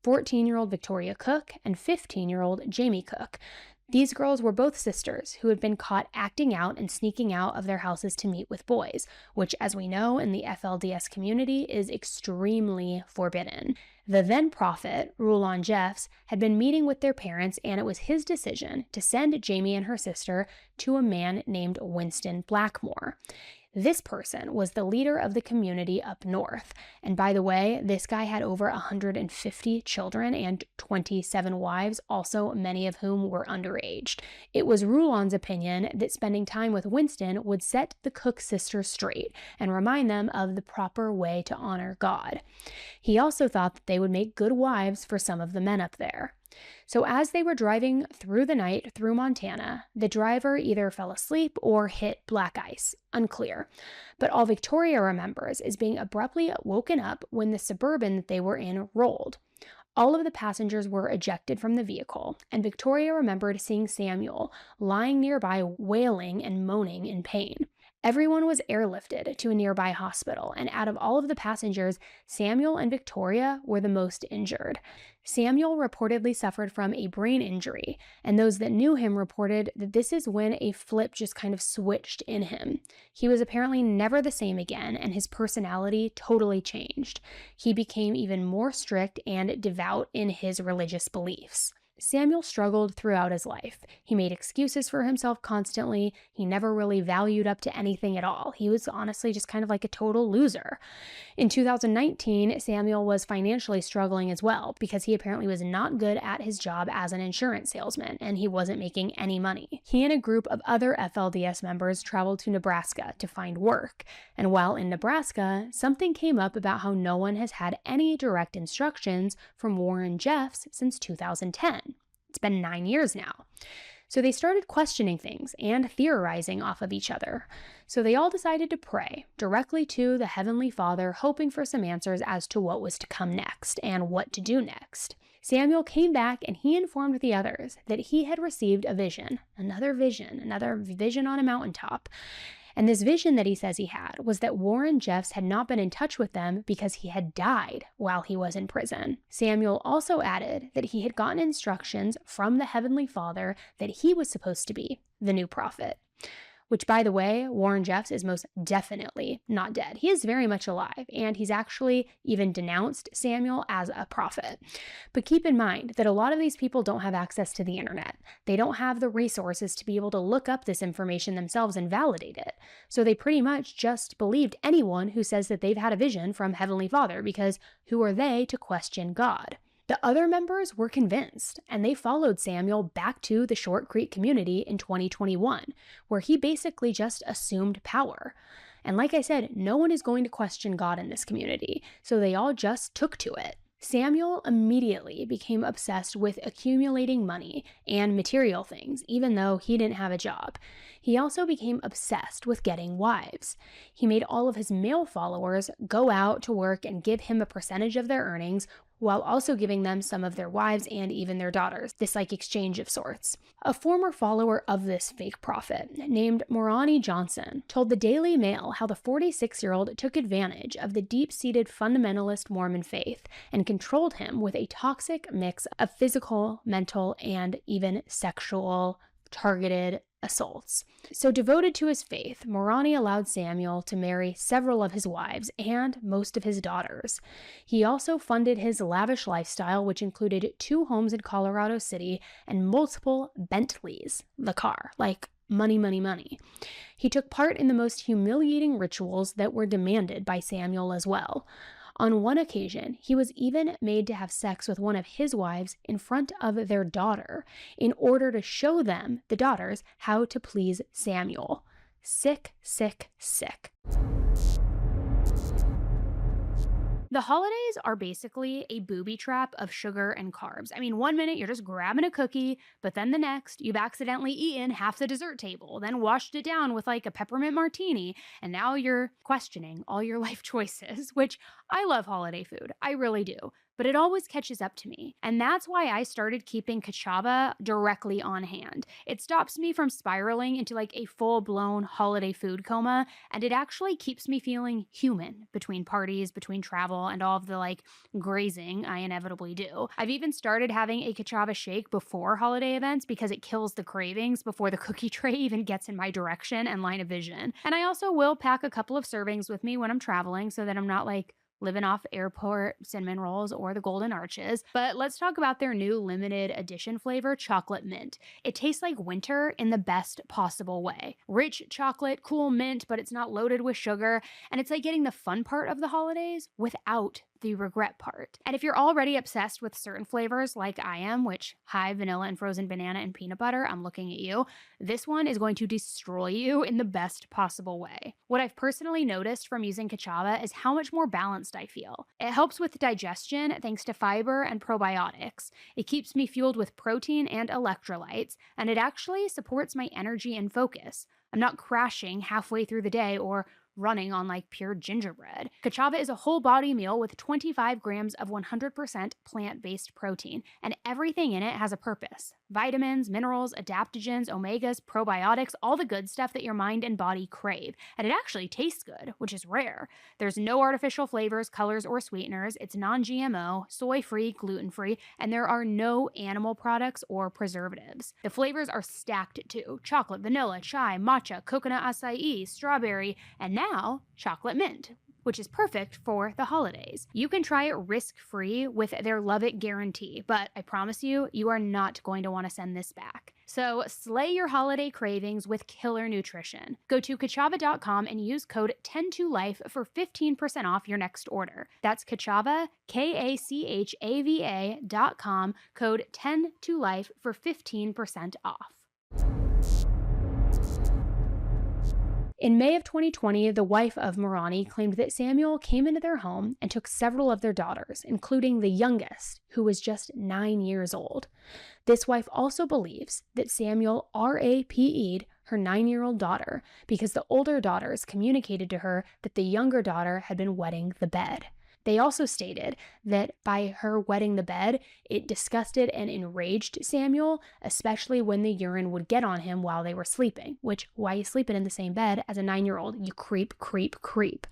14-year-old Victoria Cook and 15-year-old Jamie Cook. These girls were both sisters who had been caught acting out and sneaking out of their houses to meet with boys, which, as we know in the FLDS community, is extremely forbidden. The then prophet, Rulon Jeffs, had been meeting with their parents, and it was his decision to send Jamie and her sister to a man named Winston Blackmore. This person was the leader of the community up north. And by the way, this guy had over 150 children and 27 wives, also many of whom were underaged. It was Rulon's opinion that spending time with Winston would set the Cook sisters straight and remind them of the proper way to honor God. He also thought that they would make good wives for some of the men up there. So as they were driving through the night through Montana, the driver either fell asleep or hit black ice, unclear. But all Victoria remembers is being abruptly woken up when the Suburban that they were in rolled. All of the passengers were ejected from the vehicle, and Victoria remembered seeing Samuel lying nearby wailing and moaning in pain. Everyone was airlifted to a nearby hospital, and out of all of the passengers, Samuel and Victoria were the most injured. Samuel reportedly suffered from a brain injury, and those that knew him reported that this is when a flip just kind of switched in him. He was apparently never the same again, and his personality totally changed. He became even more strict and devout in his religious beliefs. Samuel struggled throughout his life. He made excuses for himself constantly. He never really valued up to anything at all. He was honestly just kind of like a total loser. In 2019, Samuel was financially struggling as well because he apparently was not good at his job as an insurance salesman and he wasn't making any money. He and a group of other FLDS members traveled to Nebraska to find work. And while in Nebraska, something came up about how no one has had any direct instructions from Warren Jeffs since 2010. It's been 9 years now. So they started questioning things and theorizing off of each other. So they all decided to pray directly to the Heavenly Father, hoping for some answers as to what was to come next and what to do next. Samuel came back and he informed the others that he had received a vision, another vision on a mountaintop. And this vision that he says he had was that Warren Jeffs had not been in touch with them because he had died while he was in prison. Samuel also added that he had gotten instructions from the Heavenly Father that he was supposed to be the new prophet. Which, by the way, Warren Jeffs is most definitely not dead. He is very much alive, and he's actually even denounced Samuel as a prophet. But keep in mind that a lot of these people don't have access to the internet. They don't have the resources to be able to look up this information themselves and validate it. So they pretty much just believed anyone who says that they've had a vision from Heavenly Father, because who are they to question God? The other members were convinced, and they followed Samuel back to the Short Creek community in 2021, where he basically just assumed power. And like I said, no one is going to question God in this community, so they all just took to it. Samuel immediately became obsessed with accumulating money and material things, even though he didn't have a job. He also became obsessed with getting wives. He made all of his male followers go out to work and give him a percentage of their earnings, while also giving them some of their wives and even their daughters, this like exchange of sorts. A former follower of this fake prophet, named Morani Johnson, told the Daily Mail how the 46-year-old took advantage of the deep-seated fundamentalist Mormon faith and controlled him with a toxic mix of physical, mental, and even sexual targeted assaults. So devoted to his faith, Morani allowed Samuel to marry several of his wives and most of his daughters. He also funded his lavish lifestyle, which included 2 homes in Colorado City and multiple Bentleys, the car, like money, money, money. He took part in the most humiliating rituals that were demanded by Samuel as well. On one occasion, he was even made to have sex with one of his wives in front of their daughter in order to show them, the daughters, how to please Samuel. Sick, sick, sick. The holidays are basically a booby trap of sugar and carbs. I mean, one minute you're just grabbing a cookie, but then the next you've accidentally eaten half the dessert table, then washed it down with like a peppermint martini, and now you're questioning all your life choices, which I love holiday food. I really do. But it always catches up to me. And that's why I started keeping cachava directly on hand. It stops me from spiraling into like a full blown holiday food coma. And it actually keeps me feeling human between parties, between travel, and all of the like grazing I inevitably do. I've even started having a cachava shake before holiday events because it kills the cravings before the cookie tray even gets in my direction and line of vision. And I also will pack a couple of servings with me when I'm traveling so that I'm not like living off airport cinnamon rolls or the golden arches. But let's talk about their new limited edition flavor, chocolate mint. It tastes like winter in the best possible way. Rich chocolate, cool mint, but it's not loaded with sugar. And it's like getting the fun part of the holidays without the regret part. And if you're already obsessed with certain flavors like I am, which high vanilla and frozen banana and peanut butter, I'm looking at you, this one is going to destroy you in the best possible way. What I've personally noticed from using cachava is how much more balanced I feel. It helps with digestion thanks to fiber and probiotics. It keeps me fueled with protein and electrolytes, and it actually supports my energy and focus. I'm not crashing halfway through the day or running on like pure gingerbread. Cachava is a whole body meal with 25 grams of 100% plant based protein, and everything in it has a purpose. Vitamins, minerals, adaptogens, omegas, probiotics, all the good stuff that your mind and body crave. And it actually tastes good, which is rare. There's no artificial flavors, colors, or sweeteners. It's non GMO, soy free, gluten free, and there are no animal products or preservatives. The flavors are stacked too: chocolate, vanilla, chai, matcha, coconut acai, strawberry, and now chocolate mint, which is perfect for the holidays. You can try it risk-free with their Love It guarantee, but I promise you, you are not going to want to send this back. So slay your holiday cravings with killer nutrition. Go to kachava.com and use code 102life for 15% off your next order. That's Kachava, KACHAVA.com, code 102life for 15% off. In May of 2020, the wife of Marani claimed that Samuel came into their home and took several of their daughters, including the youngest, who was just 9 years old. This wife also believes that Samuel RAPE'd her 9-year-old daughter because the older daughters communicated to her that the younger daughter had been wetting the bed. They also stated that by her wetting the bed, it disgusted and enraged Samuel, especially when the urine would get on him while they were sleeping, which, why are you sleeping in the same bed as a 9-year-old? You creep, creep, creep.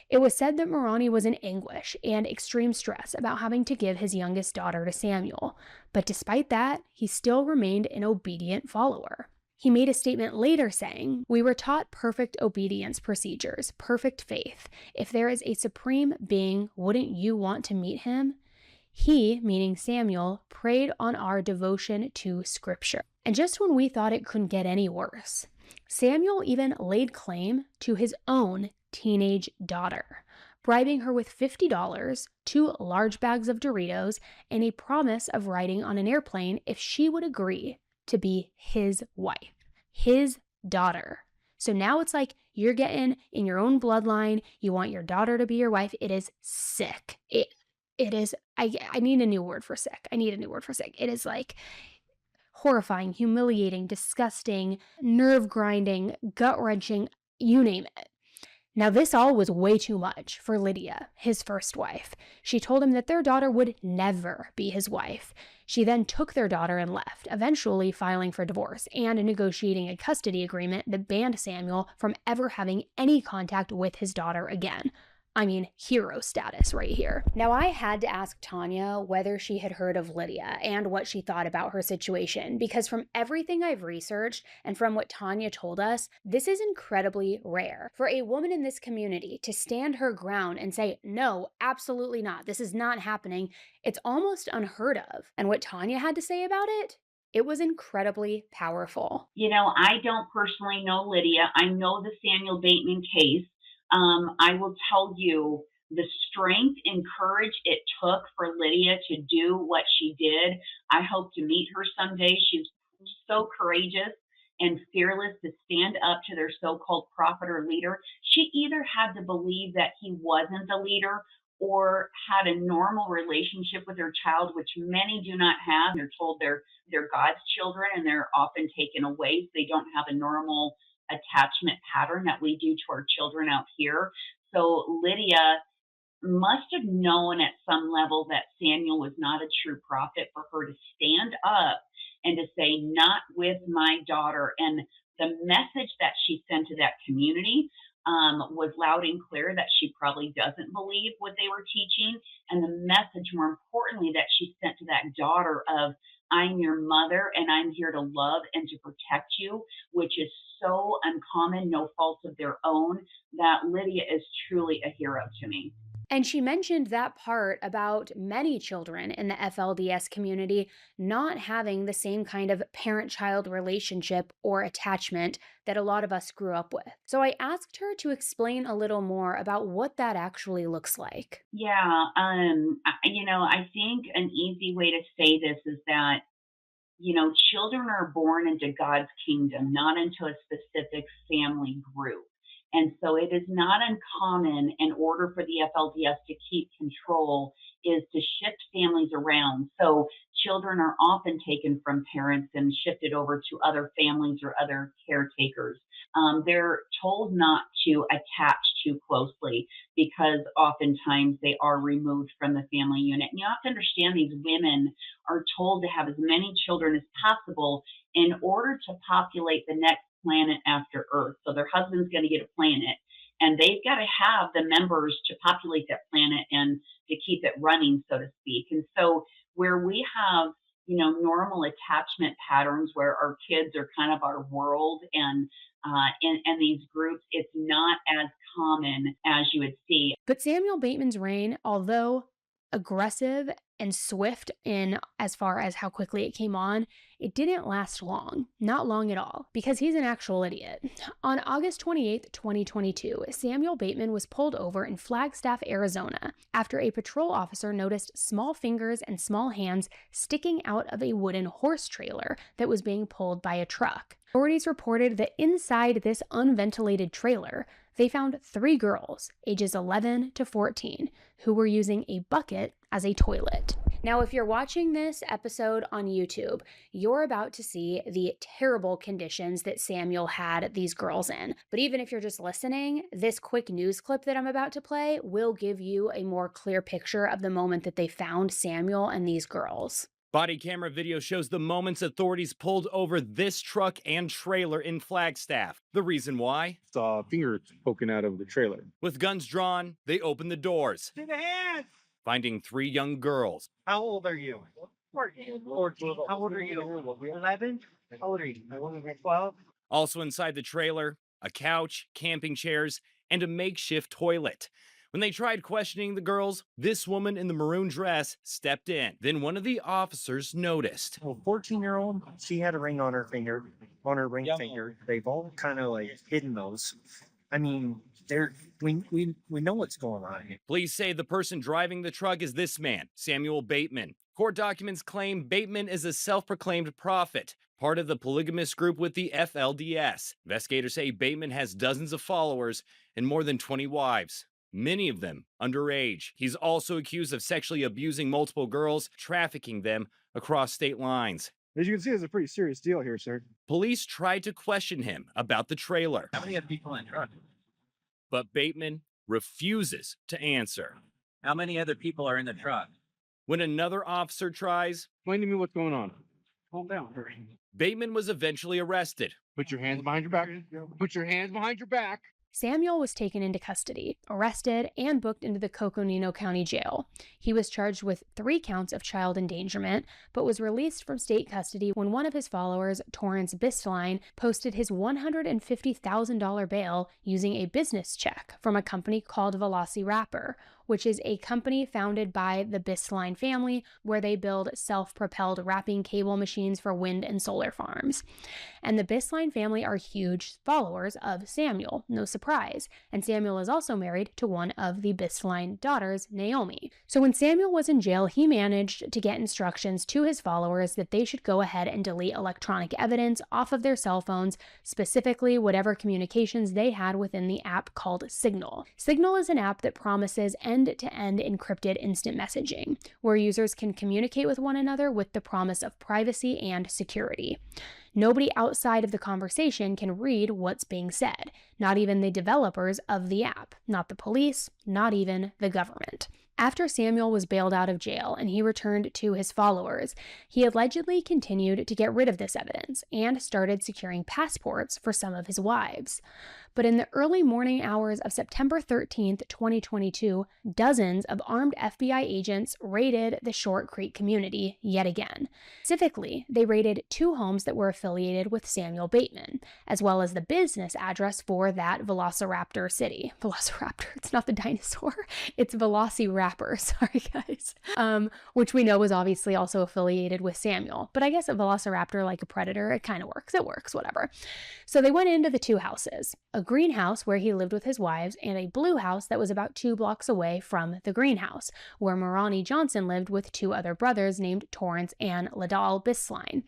It was said that Marani was in anguish and extreme stress about having to give his youngest daughter to Samuel, but despite that, he still remained an obedient follower. He made a statement later saying, "We were taught perfect obedience procedures, perfect faith. If there is a supreme being, wouldn't you want to meet him?" He, meaning Samuel, prayed on our devotion to Scripture. And just when we thought it couldn't get any worse, Samuel even laid claim to his own teenage daughter, bribing her with $50, 2 large bags of Doritos, and a promise of riding on an airplane if she would agree to be his wife, his daughter. So now it's like you're getting in your own bloodline. You want your daughter to be your wife. It is sick. It is, I need a new word for sick. I need a new word for sick. It is like horrifying, humiliating, disgusting, nerve grinding, gut wrenching, you name it. Now, this all was way too much for Lydia, his first wife. She told him that their daughter would never be his wife. She then took their daughter and left, eventually filing for divorce and negotiating a custody agreement that banned Samuel from ever having any contact with his daughter again. I mean, hero status right here. Now, I had to ask Tanya whether she had heard of Lydia and what she thought about her situation, because from everything I've researched and from what Tanya told us, this is incredibly rare. For a woman in this community to stand her ground and say, no, absolutely not, this is not happening, it's almost unheard of. And what Tanya had to say about it was incredibly powerful. You know, I don't personally know Lydia. I know the Samuel Bateman case. I will tell you the strength and courage it took for Lydia to do what she did. I hope to meet her someday. She's so courageous and fearless to stand up to their so-called prophet or leader. She either had to believe that he wasn't the leader or had a normal relationship with her child, which many do not have. They're told they're God's children and they're often taken away, so they don't have a normal attachment pattern that we do to our children out here. So Lydia must have known at some level that Samuel was not a true prophet for her to stand up and to say, not with my daughter. And the message that she sent to that community was loud and clear that she probably doesn't believe what they were teaching. And the message, more importantly, that she sent to that daughter of, I'm your mother and I'm here to love and to protect you, which is so uncommon, no faults of their own, that Lydia is truly a hero to me. And she mentioned that part about many children in the FLDS community not having the same kind of parent-child relationship or attachment that a lot of us grew up with. So I asked her to explain a little more about what that actually looks like. Yeah, I think an easy way to say this is that, children are born into God's kingdom, not into a specific family group. And so it is not uncommon, in order for the FLDS to keep control, is to shift families around. So children are often taken from parents and shifted over to other families or other caretakers. They're told not to attach too closely because oftentimes they are removed from the family unit. And you have to understand, these women are told to have as many children as possible in order to populate the next planet after Earth. So their husband's going to get a planet, and they've got to have the members to populate that planet and to keep it running, so to speak. And so where we have, normal attachment patterns where our kids are kind of our world, and in these groups, it's not as common as you would see. But Samuel Bateman's reign, although aggressive and swift in as far as how quickly it came on, it didn't last long. Not long at all, because he's an actual idiot. On August 28th, 2022, Samuel Bateman was pulled over in Flagstaff, Arizona, after a patrol officer noticed small fingers and small hands sticking out of a wooden horse trailer that was being pulled by a truck. Authorities reported that inside this unventilated trailer, they found 3 girls, ages 11 to 14, who were using a bucket as a toilet. Now, if you're watching this episode on YouTube, you're about to see the terrible conditions that Samuel had these girls in. But even if you're just listening, this quick news clip that I'm about to play will give you a more clear picture of the moment that they found Samuel and these girls. Body camera video shows the moments authorities pulled over this truck and trailer in Flagstaff. The reason why? Saw fingers poking out of the trailer. With guns drawn, they opened the doors, See the hands! finding 3 young girls. How old are you? 14. How old are you? 11? How old are you? 12? Also inside the trailer, a couch, camping chairs, and a makeshift toilet. When they tried questioning the girls, this woman in the maroon dress stepped in. Then one of the officers noticed. Well, 14-year-old, she had a ring on her finger, on her ring finger. They've all kind of like hidden those. I mean, we know what's going on here. Police say the person driving the truck is this man, Samuel Bateman. Court documents claim Bateman is a self-proclaimed prophet, part of the polygamous group with the FLDS. Investigators say Bateman has dozens of followers and more than 20 wives, many of them underage. He's also accused of sexually abusing multiple girls, trafficking them across state lines. As you can see, it's a pretty serious deal here, sir. Police tried to question him about the trailer, How many other people in the truck? but Bateman refuses to answer. How many other people are in the truck? When another officer tries, Explain to me what's going on. Calm down. Bateman was eventually arrested. Put your hands behind your back. Put your hands behind your back. Samuel was taken into custody, arrested, and booked into the Coconino County Jail. He was charged with 3 counts of child endangerment, but was released from state custody when one of his followers, Torrance Bistline, posted his $150,000 bail using a business check from a company called Velociraptor, which is a company founded by the Bistline family where they build self-propelled wrapping cable machines for wind and solar farms. And the Bistline family are huge followers of Samuel, no surprise. And Samuel is also married to one of the Bistline daughters, Naomi. So when Samuel was in jail, he managed to get instructions to his followers that they should go ahead and delete electronic evidence off of their cell phones, specifically whatever communications they had within the app called Signal. Signal is an app that promises end-to-end encrypted instant messaging, where users can communicate with one another with the promise of privacy and security. Nobody outside of the conversation can read what's being said, not even the developers of the app, not the police, not even the government. After Samuel was bailed out of jail and he returned to his followers, he allegedly continued to get rid of this evidence and started securing passports for some of his wives. But in the early morning hours of September 13th, 2022, dozens of armed FBI agents raided the Short Creek community yet again. Specifically, they raided 2 homes that were affiliated with Samuel Bateman, as well as the business address for that Velociraptor city. Velociraptor, it's not the dinosaur, it's Velociraptor, sorry guys. Which we know was obviously also affiliated with Samuel. But I guess a Velociraptor, like a predator, it kind of works. It works, whatever. So they went into the 2 houses. A greenhouse where he lived with his wives, and a blue house that was about 2 blocks away from the greenhouse, where Marani Johnson lived with 2 other brothers named Torrance and Ladal Bisline.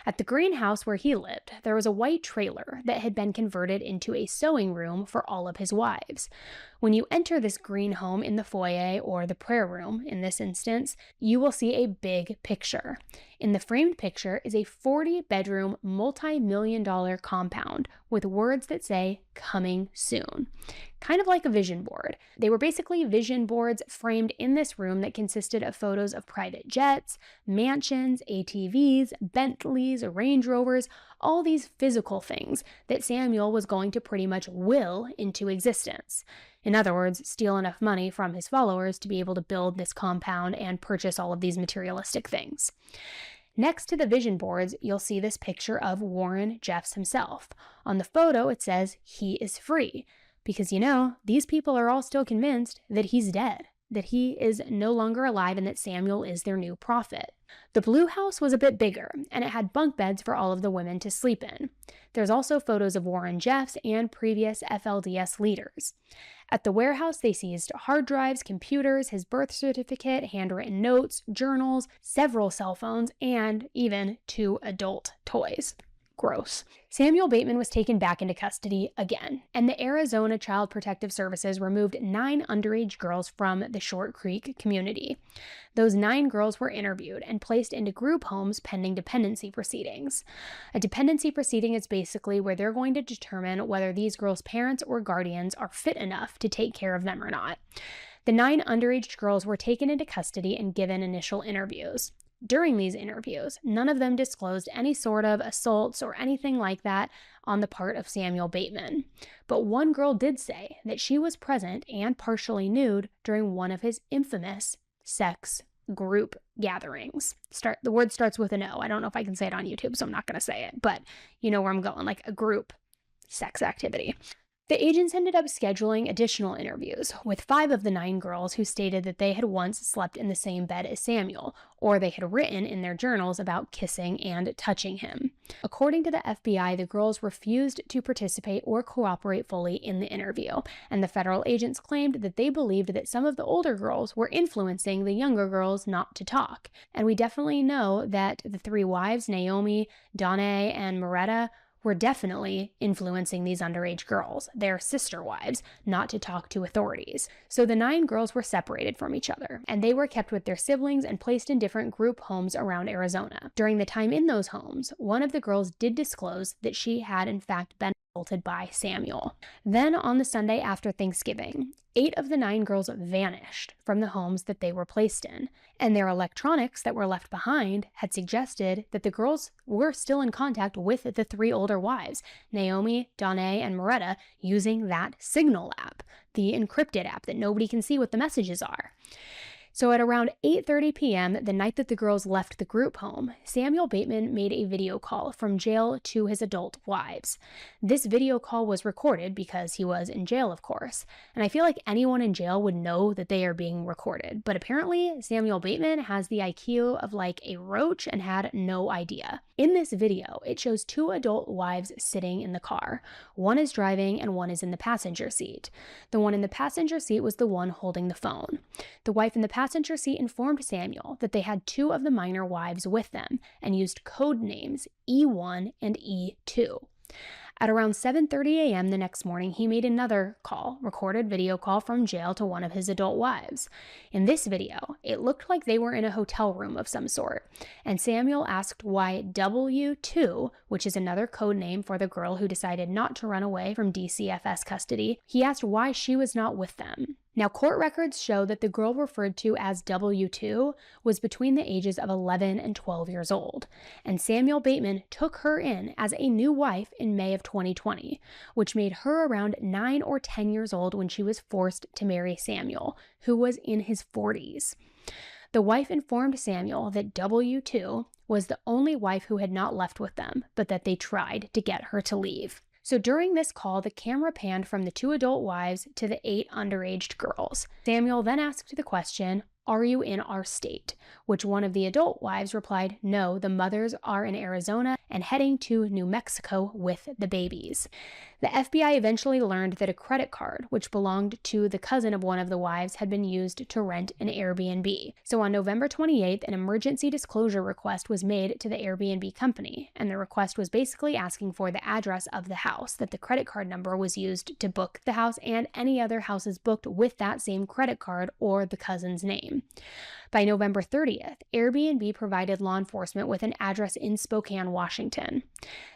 At the greenhouse where he lived, there was a white trailer that had been converted into a sewing room for all of his wives. When you enter this green home in the foyer, or the prayer room in this instance, you will see a big picture. In the framed picture is a 40-bedroom, multi-million-dollar compound with words that say, "Coming soon." Kind of like a vision board. They were basically vision boards framed in this room that consisted of photos of private jets, mansions, ATVs, Bentleys, Range Rovers, all these physical things that Samuel was going to pretty much will into existence. In other words, steal enough money from his followers to be able to build this compound and purchase all of these materialistic things. Next to the vision boards, you'll see this picture of Warren Jeffs himself. On the photo, it says he is free. Because, these people are all still convinced that he's dead, that he is no longer alive, and that Samuel is their new prophet. The blue house was a bit bigger, and it had bunk beds for all of the women to sleep in. There's also photos of Warren Jeffs and previous FLDS leaders. At the warehouse, they seized hard drives, computers, his birth certificate, handwritten notes, journals, several cell phones, and even 2 adult toys. Gross. Samuel Bateman was taken back into custody again, and the Arizona Child Protective Services removed 9 underage girls from the Short Creek community. Those 9 girls were interviewed and placed into group homes pending dependency proceedings. A dependency proceeding is basically where they're going to determine whether these girls' parents or guardians are fit enough to take care of them or not. The 9 underage girls were taken into custody and given initial interviews. During these interviews, none of them disclosed any sort of assaults or anything like that on the part of Samuel Bateman. But one girl did say that she was present and partially nude during one of his infamous sex group gatherings. The word starts with an O. I don't know if I can say it on YouTube, so I'm not going to say it, but you know where I'm going, like a group sex activity. The agents ended up scheduling additional interviews with 5 of the 9 girls who stated that they had once slept in the same bed as Samuel, or they had written in their journals about kissing and touching him. According to the FBI, the girls refused to participate or cooperate fully in the interview, and the federal agents claimed that they believed that some of the older girls were influencing the younger girls not to talk. And we definitely know that the 3 wives, Naomi, Donna, and Moretta, were definitely influencing these underage girls, their sister wives, not to talk to authorities. So the 9 girls were separated from each other, and they were kept with their siblings and placed in different group homes around Arizona. During the time in those homes, one of the girls did disclose that she had in fact been assaulted by Samuel. Then on the Sunday after Thanksgiving, 8 of the 9 girls vanished from the homes that they were placed in, and their electronics that were left behind had suggested that the girls were still in contact with the 3 older wives, Naomi, Donna, and Moretta, using that Signal app, the encrypted app that nobody can see what the messages are. So at around 8:30 p.m., the night that the girls left the group home, Samuel Bateman made a video call from jail to his adult wives. This video call was recorded because he was in jail, of course, and I feel like anyone in jail would know that they are being recorded, but apparently Samuel Bateman has the IQ of like a roach and had no idea. In this video, it shows 2 adult wives sitting in the car. One is driving and one is in the passenger seat. The one in the passenger seat was the one holding the phone. The wife in the passenger seat informed Samuel that they had 2 of the minor wives with them and used code names E1 and E2. At around 7:30 a.m. the next morning, he made another call, recorded video call from jail to one of his adult wives. In this video, it looked like they were in a hotel room of some sort, and Samuel asked why W2, which is another code name for the girl who decided not to run away from DCFS custody, he asked why she was not with them. Now, court records show that the girl referred to as W2 was between the ages of 11 and 12 years old, and Samuel Bateman took her in as a new wife in May of 2020, which made her around 9 or 10 years old when she was forced to marry Samuel, who was in his 40s. The wife informed Samuel that W2 was the only wife who had not left with them, but that they tried to get her to leave. So during this call, the camera panned from the 2 adult wives to the 8 underage girls. Samuel then asked the question, "Are you in our state?" Which one of the adult wives replied, "No, the mothers are in Arizona and heading to New Mexico with the babies." The FBI eventually learned that a credit card, which belonged to the cousin of one of the wives, had been used to rent an Airbnb. So on November 28th, an emergency disclosure request was made to the Airbnb company, and the request was basically asking for the address of the house that the credit card number was used to book the house and any other houses booked with that same credit card or the cousin's name. By November 30th, Airbnb provided law enforcement with an address in Spokane, Washington.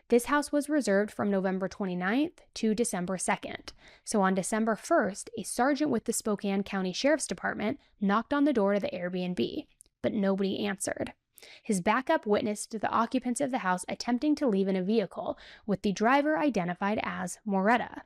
This house was reserved from November 29th to December 2nd. So on December 1st, a sergeant with the Spokane County Sheriff's Department knocked on the door to the Airbnb, but nobody answered. His backup witnessed the occupants of the house attempting to leave in a vehicle, with the driver identified as Moretta,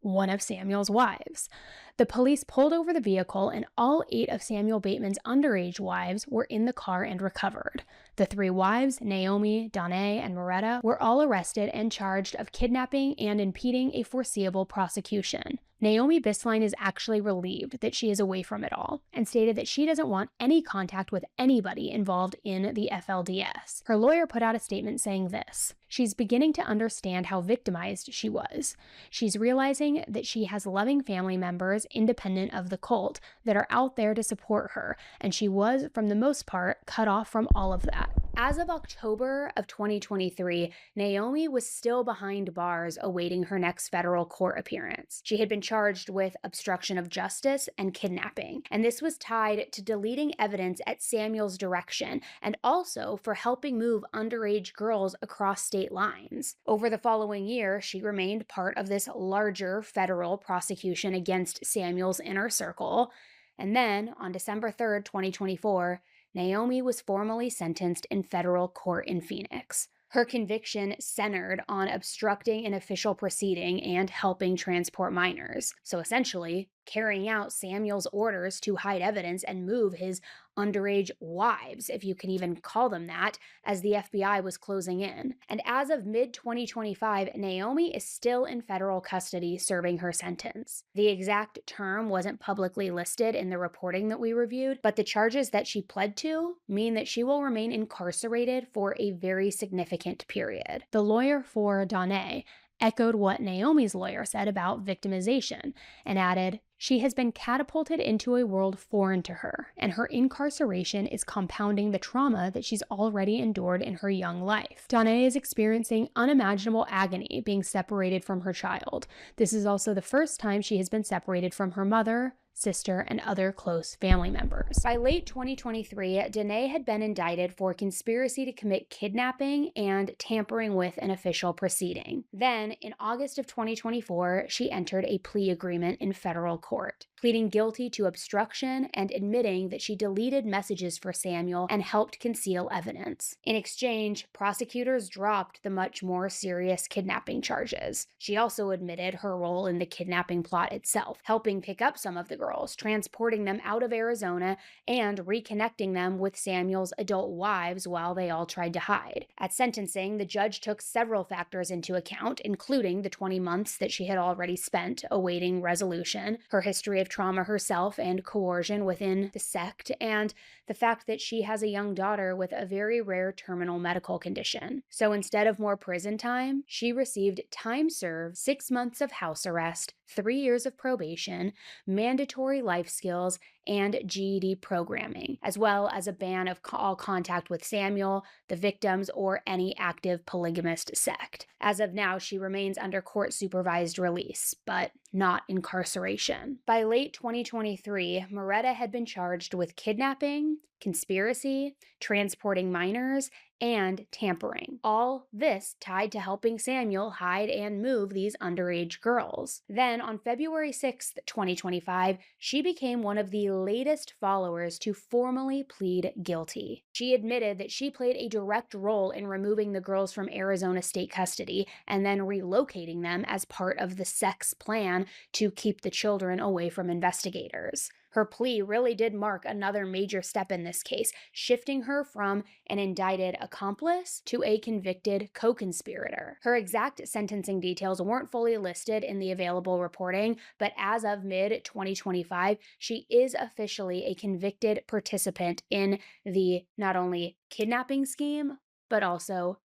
one of Samuel's wives. The police pulled over the vehicle, and all 8 of Samuel Bateman's underage wives were in the car and recovered. The 3 wives, Naomi, Danae, and Moretta, were all arrested and charged of kidnapping and impeding a foreseeable prosecution. Naomi Bisline is actually relieved that she is away from it all and stated that she doesn't want any contact with anybody involved in the FLDS. Her lawyer put out a statement saying this: "She's beginning to understand how victimized she was. She's realizing that she has loving family members independent of the cult that are out there to support her, and she was, from the most part, cut off from all of that." As of October of 2023, Naomi was still behind bars awaiting her next federal court appearance. She had been charged with obstruction of justice and kidnapping, and this was tied to deleting evidence at Samuel's direction and also for helping move underage girls across state lines. Over the following year, she remained part of this larger federal prosecution against Samuel's inner circle, and then on December 3rd, 2024, Naomi was formally sentenced in federal court in Phoenix. Her conviction centered on obstructing an official proceeding and helping transport minors. So essentially, carrying out Samuel's orders to hide evidence and move his underage wives, if you can even call them that, as the FBI was closing in. And as of mid-2025, Naomi is still in federal custody serving her sentence. The exact term wasn't publicly listed in the reporting that we reviewed, but the charges that she pled to mean that she will remain incarcerated for a very significant period. The lawyer for Danae echoed what Naomi's lawyer said about victimization and added, "She has been catapulted into a world foreign to her, and her incarceration is compounding the trauma that she's already endured in her young life. Danae is experiencing unimaginable agony being separated from her child. This is also the first time she has been separated from her mother, sister, and other close family members." By late 2023, Danae had been indicted for conspiracy to commit kidnapping and tampering with an official proceeding. Then, in August of 2024, she entered a plea agreement in federal court, pleading guilty to obstruction and admitting that she deleted messages for Samuel and helped conceal evidence. In exchange, prosecutors dropped the much more serious kidnapping charges. She also admitted her role in the kidnapping plot itself, helping pick up some of the girls, transporting them out of Arizona, and reconnecting them with Samuel's adult wives while they all tried to hide. At sentencing, the judge took several factors into account, including the 20 months that she had already spent awaiting resolution, her history of trauma herself and coercion within the sect, and the fact that she has a young daughter with a very rare terminal medical condition. So instead of more prison time, she received time served, 6 months of house arrest, 3 years of probation, mandatory life skills, and GED programming, as well as a ban of all contact with Samuel, the victims, or any active polygamist sect. As of now, she remains under court-supervised release, but not incarceration. By late 2023, Moretta had been charged with kidnapping, conspiracy, transporting minors, and tampering. All this tied to helping Samuel hide and move these underage girls. Then, on February 6th, 2025, she became one of the latest followers to formally plead guilty. She admitted that she played a direct role in removing the girls from Arizona state custody and then relocating them as part of the sex plan to keep the children away from investigators. Her plea really did mark another major step in this case, shifting her from an indicted accomplice to a convicted co-conspirator. Her exact sentencing details weren't fully listed in the available reporting, but as of mid-2025, she is officially a convicted participant in the not only kidnapping scheme, but also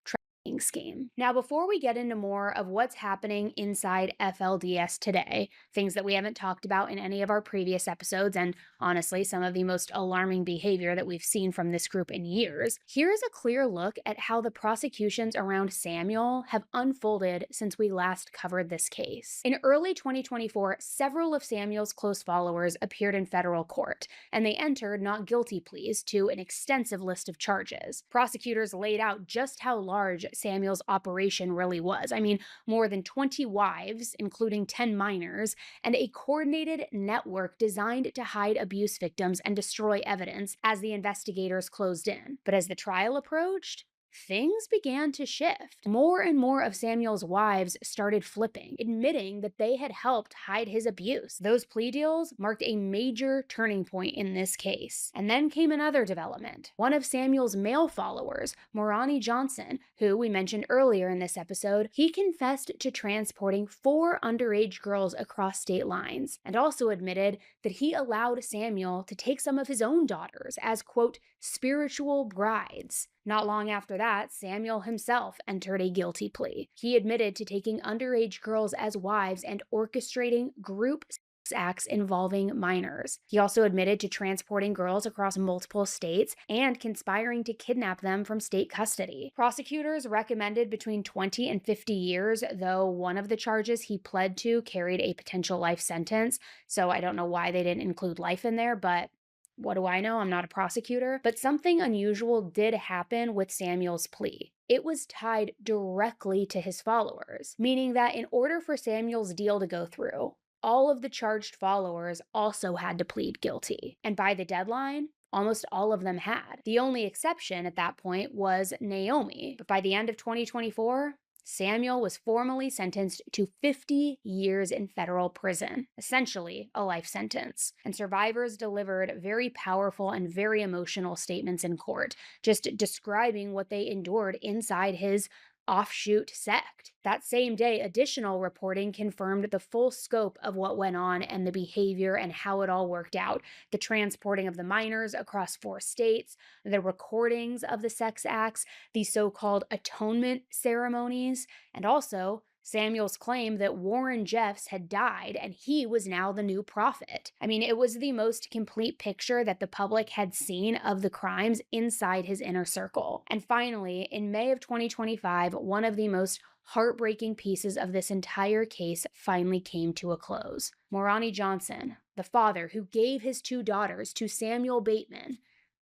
scheme. Now, before we get into more of what's happening inside FLDS today, things that we haven't talked about in any of our previous episodes, and honestly, some of the most alarming behavior that we've seen from this group in years, here is a clear look at how the prosecutions around Samuel have unfolded since we last covered this case. In early 2024, several of Samuel's close followers appeared in federal court, and they entered not guilty pleas to an extensive list of charges. Prosecutors laid out just how large Samuel's operation really was. I mean, more than 20 wives, including 10 minors, and a coordinated network designed to hide abuse victims and destroy evidence as the investigators closed in. But as the trial approached, things began to shift. More and more of Samuel's wives started flipping, admitting that they had helped hide his abuse. Those plea deals marked a major turning point in this case. And then came another development. One of Samuel's male followers, Morani Johnson, who we mentioned earlier in this episode, he confessed to transporting 4 underage girls across state lines, and also admitted that he allowed Samuel to take some of his own daughters as, quote, spiritual brides. Not long after that, Samuel himself entered a guilty plea. He admitted to taking underage girls as wives and orchestrating group acts involving minors. He also admitted to transporting girls across multiple states and conspiring to kidnap them from state custody. Prosecutors recommended between 20 and 50 years, though one of the charges he pled to carried a potential life sentence, so I don't know why they didn't include life in there, but what do I know? I'm not a prosecutor. But something unusual did happen with Samuel's plea. It was tied directly to his followers, meaning that in order for Samuel's deal to go through, all of the charged followers also had to plead guilty. And by the deadline, almost all of them had. The only exception at that point was Naomi. But by the end of 2024, Samuel was formally sentenced to 50 years in federal prison, essentially a life sentence. And survivors delivered very powerful and very emotional statements in court, just describing what they endured inside his offshoot sect. That same day, additional reporting confirmed the full scope of what went on and the behavior and how it all worked out. The transporting of the minors across 4 states, the recordings of the sex acts, the so-called atonement ceremonies, and also Samuel's claim that Warren Jeffs had died and he was now the new prophet. I mean, it was the most complete picture that the public had seen of the crimes inside his inner circle. And finally, in May of 2025, one of the most heartbreaking pieces of this entire case finally came to a close. Morani Johnson, the father who gave his 2 daughters to Samuel Bateman,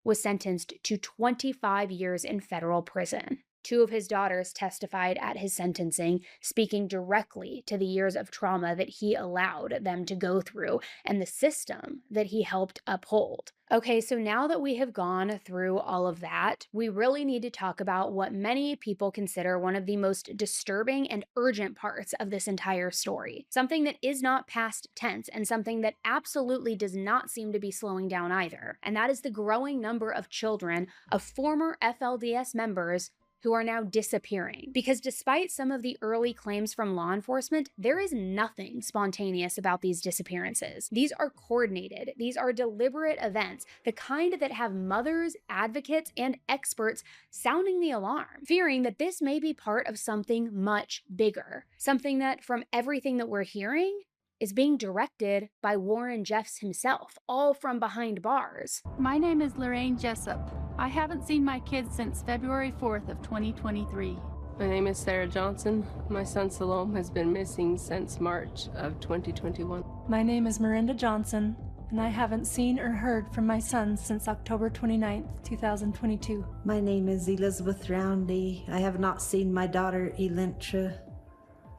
was sentenced to 25 years in federal prison. 2 of his daughters testified at his sentencing, speaking directly to the years of trauma that he allowed them to go through and the system that he helped uphold. Okay, so now that we have gone through all of that, we really need to talk about what many people consider one of the most disturbing and urgent parts of this entire story. Something that is not past tense and something that absolutely does not seem to be slowing down either. And that is the growing number of children of former FLDS members who are now disappearing. Because despite some of the early claims from law enforcement, there is nothing spontaneous about these disappearances. These are coordinated, these are deliberate events, the kind that have mothers, advocates, and experts sounding the alarm, fearing that this may be part of something much bigger. Something that, from everything that we're hearing, is being directed by Warren Jeffs himself, all from behind bars. My name is Lorraine Jessup. I haven't seen my kids since February 4th of 2023. My name is Sarah Johnson. My son Salome has been missing since March of 2021. My name is Miranda Johnson, and I haven't seen or heard from my son since October 29th, 2022. My name is Elizabeth Roundy. I have not seen my daughter Elentra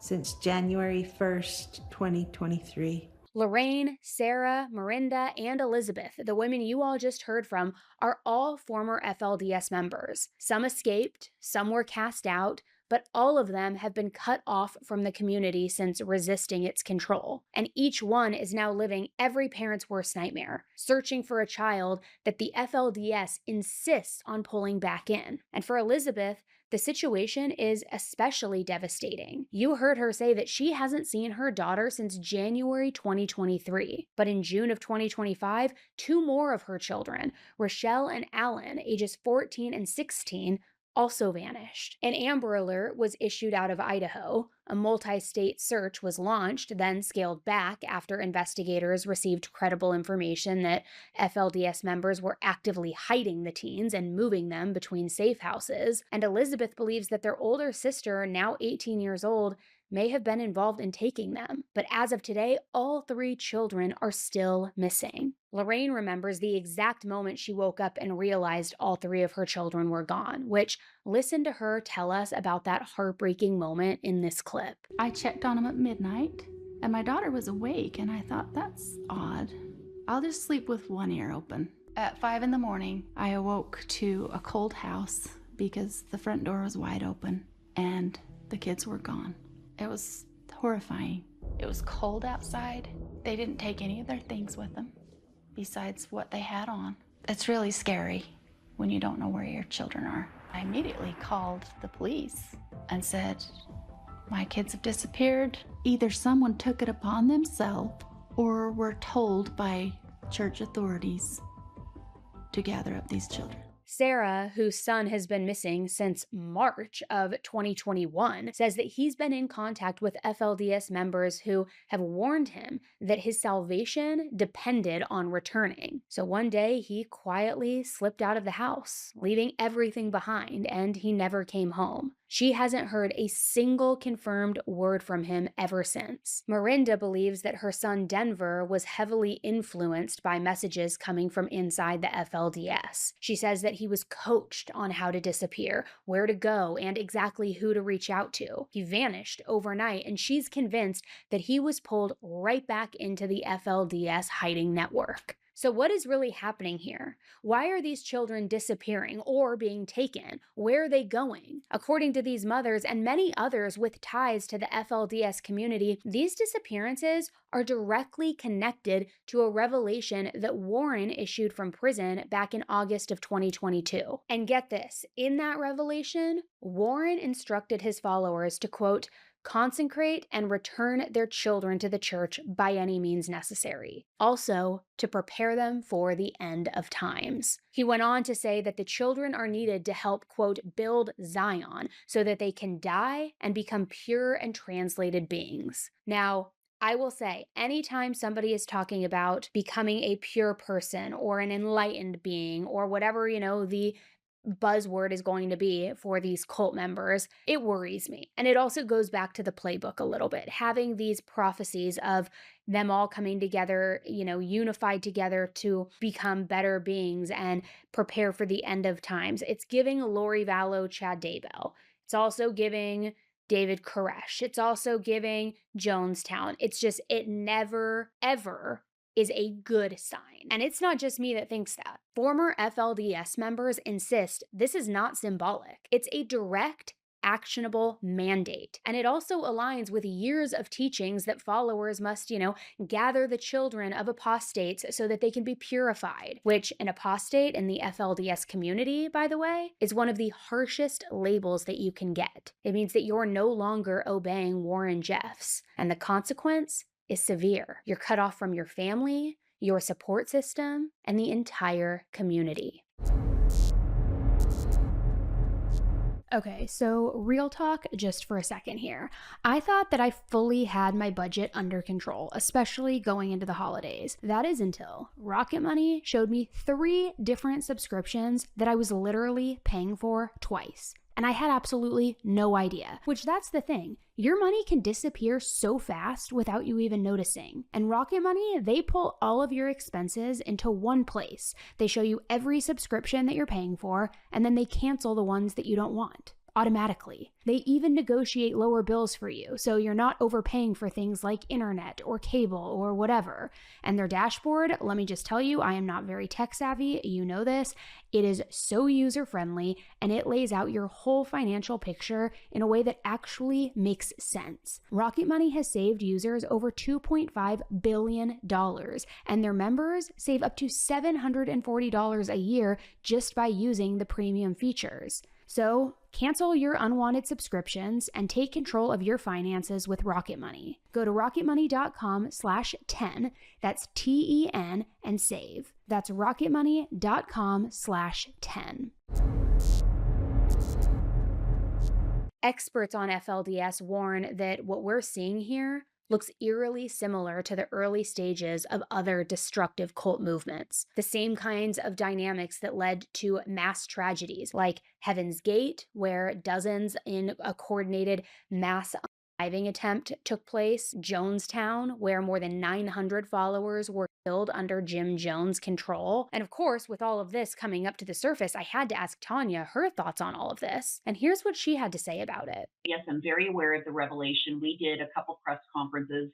since January 1st, 2023. Lorraine, Sarah, Miranda, and Elizabeth, the women you all just heard from, are all former FLDS members. Some escaped, some were cast out, but all of them have been cut off from the community since resisting its control. And each one is now living every parent's worst nightmare, searching for a child that the FLDS insists on pulling back in. And for Elizabeth, the situation is especially devastating. You heard her say that she hasn't seen her daughter since January 2023. But in June of 2025, two more of her children, Rochelle and Alan, ages 14 and 16, also vanished. An Amber Alert was issued out of Idaho. A multi-state search was launched, then scaled back after investigators received credible information that FLDS members were actively hiding the teens and moving them between safe houses. And Elizabeth believes that their older sister, now 18 years old, may have been involved in taking them. But as of today, all three children are still missing. Lorraine remembers the exact moment she woke up and realized all three of her children were gone, which, listen to her tell us about that heartbreaking moment in this clip. I checked on them at midnight, and my daughter was awake, and I thought, that's odd. I'll just sleep with one ear open. At 5 in the morning, I awoke to a cold house because the front door was wide open, and the kids were gone. It was horrifying. It was cold outside. They didn't take any of their things with them besides what they had on. It's really scary when you don't know where your children are. I immediately called the police and said, my kids have disappeared. Either someone took it upon themselves or were told by church authorities to gather up these children. Sarah, whose son has been missing since March of 2021, says that he's been in contact with FLDS members who have warned him that his salvation depended on returning. So one day he quietly slipped out of the house, leaving everything behind, and he never came home. She hasn't heard a single confirmed word from him ever since. Miranda believes that her son Denver was heavily influenced by messages coming from inside the FLDS. She says that he was coached on how to disappear, where to go, and exactly who to reach out to. He vanished overnight, and she's convinced that he was pulled right back into the FLDS hiding network. So what is really happening here? Why are these children disappearing or being taken? Where are they going? According to these mothers and many others with ties to the FLDS community, these disappearances are directly connected to a revelation that Warren issued from prison back in August of 2022. And get this, in that revelation, Warren instructed his followers to, quote, consecrate and return their children to the church by any means necessary. Also, to prepare them for the end of times. He went on to say that the children are needed to help, quote, build Zion so that they can die and become pure and translated beings. Now, I will say, anytime somebody is talking about becoming a pure person or an enlightened being or whatever, the buzzword is going to be for these cult members, it worries me. And it also goes back to the playbook a little bit, having these prophecies of them all coming together, unified together to become better beings and prepare for the end of times. It's giving Lori Vallow, Chad Daybell. It's also giving David Koresh. It's also giving Jonestown. It's just, it never, ever is a good sign. And it's not just me that thinks that. Former FLDS members insist this is not symbolic. It's a direct, actionable mandate. And it also aligns with years of teachings that followers must, gather the children of apostates so that they can be purified, which an apostate in the FLDS community, by the way, is one of the harshest labels that you can get. It means that you're no longer obeying Warren Jeffs. And the consequence is severe. You're cut off from your family, your support system, and the entire community. Okay, so real talk just for a second here. I thought that I fully had my budget under control, especially going into the holidays. That is until Rocket Money showed me 3 different subscriptions that I was literally paying for twice. And I had absolutely no idea, which that's the thing. Your money can disappear so fast without you even noticing. And Rocket Money, they pull all of your expenses into one place. They show you every subscription that you're paying for, and then they cancel the ones that you don't want automatically. They even negotiate lower bills for you, so you're not overpaying for things like internet or cable or whatever. And their dashboard, let me just tell you, I am not very tech savvy, you know this. It is so user-friendly, and it lays out your whole financial picture in a way that actually makes sense. Rocket Money has saved users over $2.5 billion, and their members save up to $740 a year just by using the premium features. So, cancel your unwanted subscriptions and take control of your finances with Rocket Money. Go to rocketmoney.com/10, that's TEN, and save. That's rocketmoney.com/10. Experts on FLDS warn that what we're seeing here looks eerily similar to the early stages of other destructive cult movements. The same kinds of dynamics that led to mass tragedies like Heaven's Gate, where dozens in a coordinated mass unaliving attempt took place, Jonestown, where more than 900 followers were killed under Jim Jones' control. And of course, with all of this coming up to the surface, I had to ask Tanya her thoughts on all of this. And here's what she had to say about it. Yes, I'm very aware of the revelation. We did a couple press conferences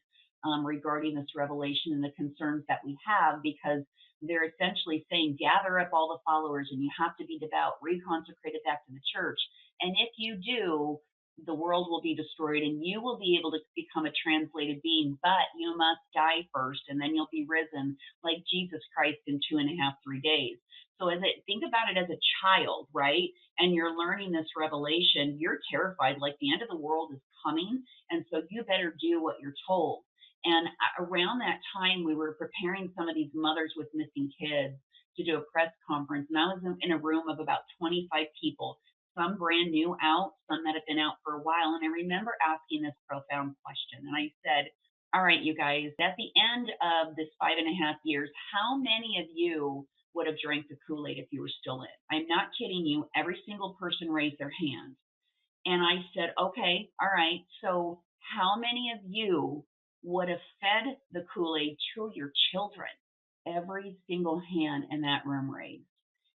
regarding this revelation and the concerns that we have, because they're essentially saying, gather up all the followers and you have to be devout, reconsecrated back to the church. And if you do, the world will be destroyed and you will be able to become a translated being, but you must die first and then you'll be risen like Jesus Christ in 2.5, 3 days. So think about it as a child, right? And you're learning this revelation, you're terrified, like the end of the world is coming. And so you better do what you're told. And around that time, we were preparing some of these mothers with missing kids to do a press conference. And I was in a room of about 25 people, some brand new out, some that have been out for a while. And I remember asking this profound question. And I said, all right, you guys, at the end of this 5.5 years, how many of you would have drank the Kool-Aid if you were still in? I'm not kidding you. Every single person raised their hand. And I said, okay, all right. So how many of you would have fed the Kool-Aid to your children? Every single hand in that room raised.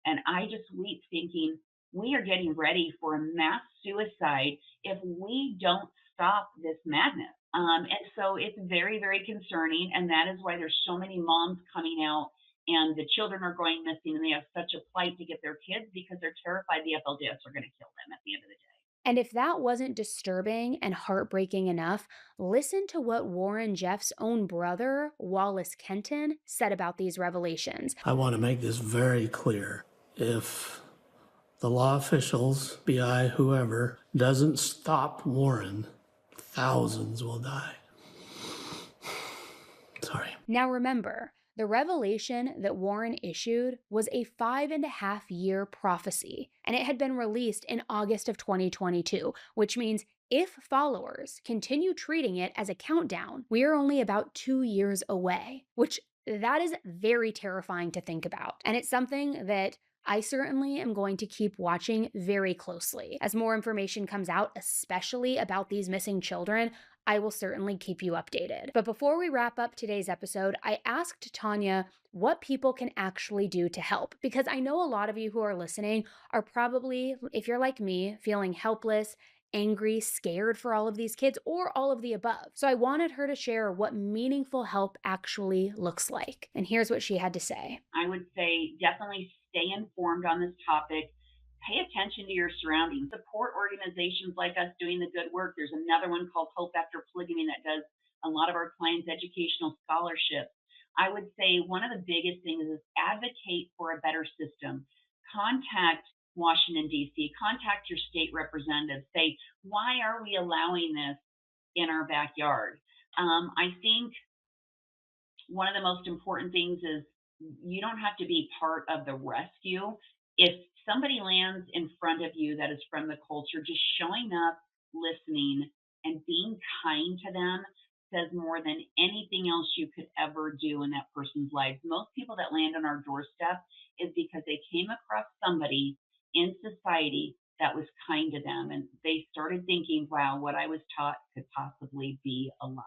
And I just weep thinking, we are getting ready for a mass suicide if we don't stop this madness. And so it's very, very concerning. And that is why there's so many moms coming out and the children are going missing and they have such a plight to get their kids because they're terrified the FLDS are going to kill them at the end of the day. And if that wasn't disturbing and heartbreaking enough, listen to what Warren Jeff's own brother, Wallace Kenton, said about these revelations. I want to make this very clear. If the law officials, BI, whoever, doesn't stop Warren, thousands will die. Sorry. Now remember, the revelation that Warren issued was a 5.5-year prophecy, and it had been released in August of 2022, which means if followers continue treating it as a countdown, we are only about 2 years away, which that is very terrifying to think about. And it's something that I certainly am going to keep watching very closely. As more information comes out, especially about these missing children, I will certainly keep you updated. But before we wrap up today's episode, I asked Tanya what people can actually do to help, because I know a lot of you who are listening are probably, if you're like me, feeling helpless, angry, scared for all of these kids, or all of the above. So I wanted her to share what meaningful help actually looks like. And here's what she had to say. I would say definitely stay informed on this topic. Pay attention to your surroundings. Support organizations like us doing the good work. There's another one called Hope After Polygamy that does a lot of our clients' educational scholarships. I would say one of the biggest things is advocate for a better system. Contact Washington, D.C., contact your state representative. Say, why are we allowing this in our backyard? I think one of the most important things is you don't have to be part of the rescue. if somebody lands in front of you that is from the culture, just showing up, listening, and being kind to them says more than anything else you could ever do in that person's life. Most people that land on our doorstep is because they came across somebody in society that was kind to them, and they started thinking, wow, what I was taught could possibly be a lie.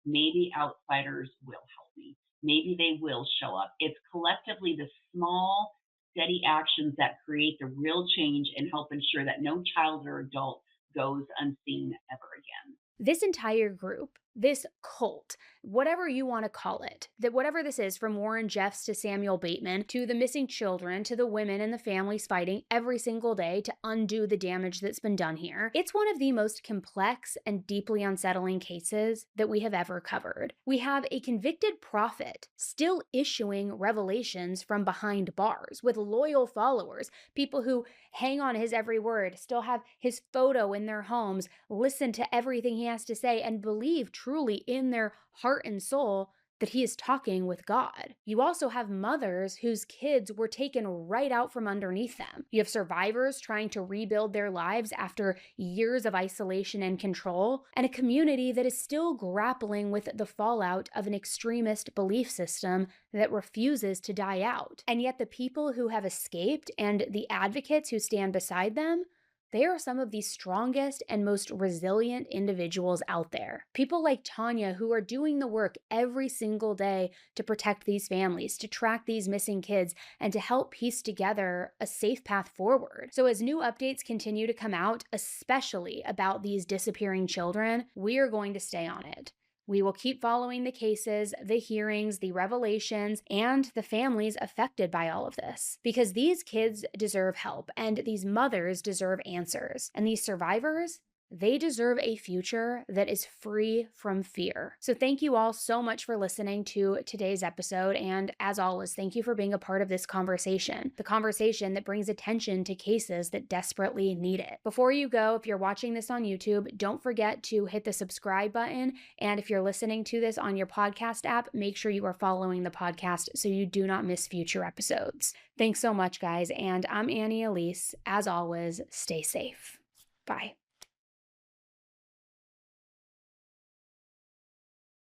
Maybe outsiders will help me. Maybe they will show up. It's collectively the small, steady actions that create the real change and help ensure that no child or adult goes unseen ever again. This entire group, this cult, whatever you want to call it, that whatever this is, from Warren Jeffs to Samuel Bateman, to the missing children, to the women and the families fighting every single day to undo the damage that's been done here, it's one of the most complex and deeply unsettling cases that we have ever covered. We have a convicted prophet still issuing revelations from behind bars with loyal followers, people who hang on his every word, still have his photo in their homes, listen to everything he has to say, and believe truly in their heart and soul that he is talking with God. You also have mothers whose kids were taken right out from underneath them. You have survivors trying to rebuild their lives after years of isolation and control, and a community that is still grappling with the fallout of an extremist belief system that refuses to die out. And yet the people who have escaped and the advocates who stand beside them, they are some of the strongest and most resilient individuals out there. People like Tanya, who are doing the work every single day to protect these families, to track these missing kids, and to help piece together a safe path forward. So as new updates continue to come out, especially about these disappearing children, we are going to stay on it. We will keep following the cases, the hearings, the revelations, and the families affected by all of this. Because these kids deserve help, and these mothers deserve answers. And these survivors, they deserve a future that is free from fear. So thank you all so much for listening to today's episode. And as always, thank you for being a part of this conversation, the conversation that brings attention to cases that desperately need it. Before you go, if you're watching this on YouTube, don't forget to hit the subscribe button. And if you're listening to this on your podcast app, make sure you are following the podcast so you do not miss future episodes. Thanks so much, guys. And I'm Annie Elise. As always, stay safe. Bye.